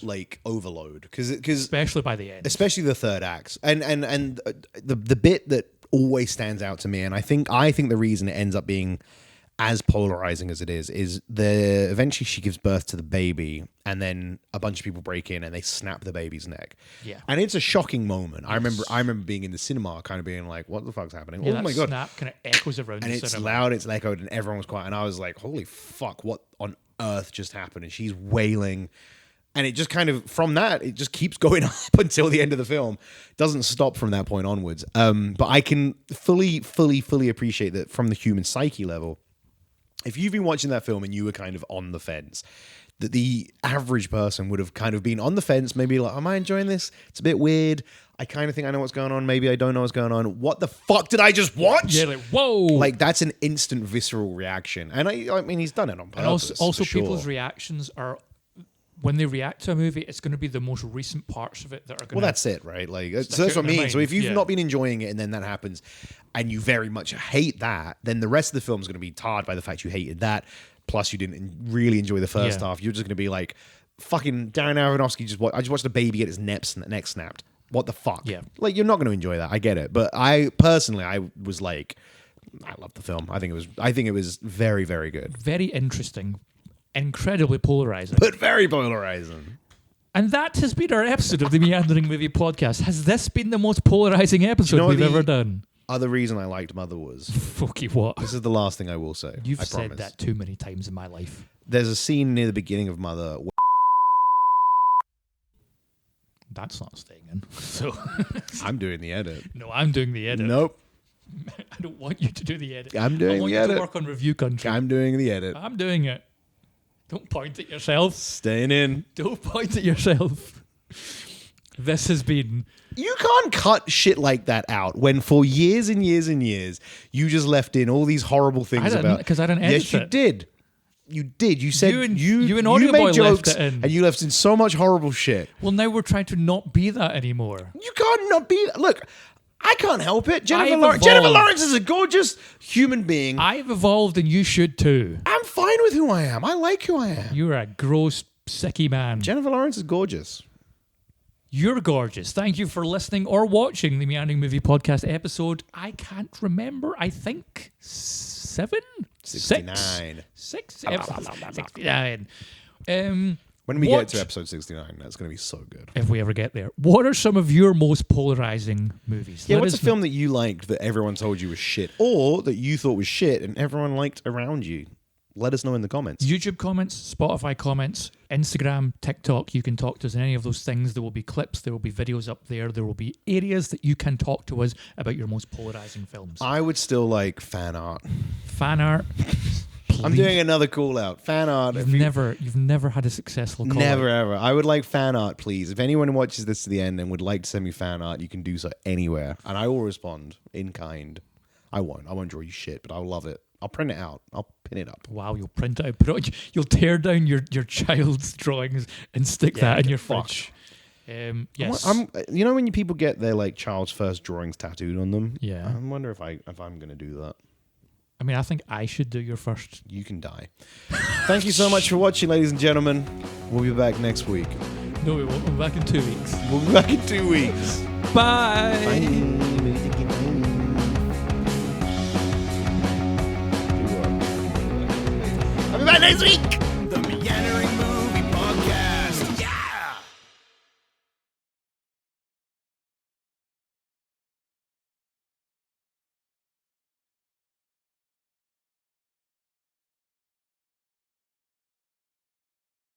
Speaker 2: like overload because
Speaker 1: especially by the end,
Speaker 2: especially the third act, and the bit that always stands out to me, and I think the reason it ends up being as polarizing as it is eventually she gives birth to the baby, and then a bunch of people break in and they snap the baby's neck.
Speaker 1: Yeah, and
Speaker 2: it's a shocking moment. Yes. I remember being in the cinema, kind of being like, "What the fuck's happening?"
Speaker 1: Yeah,
Speaker 2: oh my god!
Speaker 1: Snap kind of echoes around,
Speaker 2: and
Speaker 1: the
Speaker 2: it's
Speaker 1: cinema.
Speaker 2: Loud, it's echoed, and everyone was quiet, and I was like, "Holy fuck! What on earth just happened?" And she's wailing. And it just kind of, from that, it just keeps going up until the end of the film. It doesn't stop from that point onwards. But I can fully appreciate that from the human psyche level. If you've been watching that film and you were kind of on the fence, that the average person would have kind of been on the fence, maybe like, am I enjoying this? It's a bit weird. I kind of think I know what's going on. Maybe I don't know what's going on. What the fuck did I just watch?
Speaker 1: Yeah, like, whoa.
Speaker 2: Like, that's an instant visceral reaction. And I mean, he's done it on purpose.
Speaker 1: And also people's
Speaker 2: sure.
Speaker 1: reactions are, when they react to a movie, it's going to be the most recent parts of it that are going to...
Speaker 2: Well, that's it, right? Like, so that's what I mean. So if you've not been enjoying it and then that happens and you very much hate that, then the rest of the film is going to be tarred by the fact you hated that. Plus, you didn't really enjoy the first half. You're just going to be like, fucking Darren Aronofsky I just watched a baby get his neck snapped. What the fuck?
Speaker 1: Yeah.
Speaker 2: Like, you're not going to enjoy that. I get it. But I was like, I love the film. I think it was very, very good.
Speaker 1: Very interesting. Incredibly polarizing.
Speaker 2: But very polarizing.
Speaker 1: And that has been our episode of the Meandering Movie Podcast. Has this been the most polarizing episode we've ever done?
Speaker 2: Other reason I liked Mother was...
Speaker 1: Fuck you, what?
Speaker 2: This is the last thing I will say.
Speaker 1: You've said that too many times in my life.
Speaker 2: There's a scene near the beginning of Mother...
Speaker 1: That's not staying in. So
Speaker 2: I'm doing the edit.
Speaker 1: No, I'm doing the edit.
Speaker 2: Nope.
Speaker 1: I don't want you to do the edit.
Speaker 2: I'm doing the edit.
Speaker 1: I want you to work on Review Country.
Speaker 2: I'm doing the edit.
Speaker 1: I'm doing it. Don't point at yourself.
Speaker 2: Staying in.
Speaker 1: Don't point at yourself. This has been...
Speaker 2: You can't cut shit like that out when for years and years and years you just left in all these horrible things about...
Speaker 1: Because I didn't edit
Speaker 2: Yes, you did. You did. You said
Speaker 1: you and Audio Boy
Speaker 2: made jokes
Speaker 1: left it in.
Speaker 2: and you left in so much horrible shit.
Speaker 1: Well, now we're trying to not be that anymore.
Speaker 2: You can't not be... Look, I can't help it. Jennifer
Speaker 1: evolved.
Speaker 2: Lawrence is a gorgeous human being.
Speaker 1: I've evolved and you should too.
Speaker 2: I'm fine with who I am. I like who I am.
Speaker 1: You're a gross, sicky man.
Speaker 2: Jennifer Lawrence is gorgeous.
Speaker 1: You're gorgeous. Thank you for listening or watching the Meandering Movie Podcast episode. I can't remember. I think 7?
Speaker 2: 69.
Speaker 1: 6? 69.
Speaker 2: When we get to episode 69, that's going to be so good.
Speaker 1: If we ever get there. What are some of your most polarizing movies?
Speaker 2: Yeah, what's a film that you liked that everyone told you was shit, or that you thought was shit and everyone liked around you? Let us know in the comments.
Speaker 1: YouTube comments, Spotify comments, Instagram, TikTok. You can talk to us in any of those things. There will be clips. There will be videos up there. There will be areas that you can talk to us about your most polarizing films.
Speaker 2: I would still like fan art.
Speaker 1: Fan art. Please.
Speaker 2: I'm doing another call out. Fan art.
Speaker 1: You've never had a successful call
Speaker 2: Never,
Speaker 1: out.
Speaker 2: ever. I would like fan art, please. If anyone watches this to the end and would like to send me fan art, you can do so anywhere. And I will respond in kind. I won't draw you shit, but I'll love it. I'll print it out. I'll pin it up.
Speaker 1: Wow, you'll print it out. Put it on, you'll tear down your child's drawings and stick that in your fridge. Yes.
Speaker 2: You know when people get their like child's first drawings tattooed on them?
Speaker 1: Yeah.
Speaker 2: I wonder if I'm going to do that.
Speaker 1: I mean, I think I should do your first.
Speaker 2: You can die. Thank you so much for watching, ladies and gentlemen. We'll be back next week.
Speaker 1: No, we won't. We'll be back in 2 weeks.
Speaker 2: We'll be back in 2 weeks.
Speaker 1: Bye.
Speaker 2: Bye. I'll be back next week.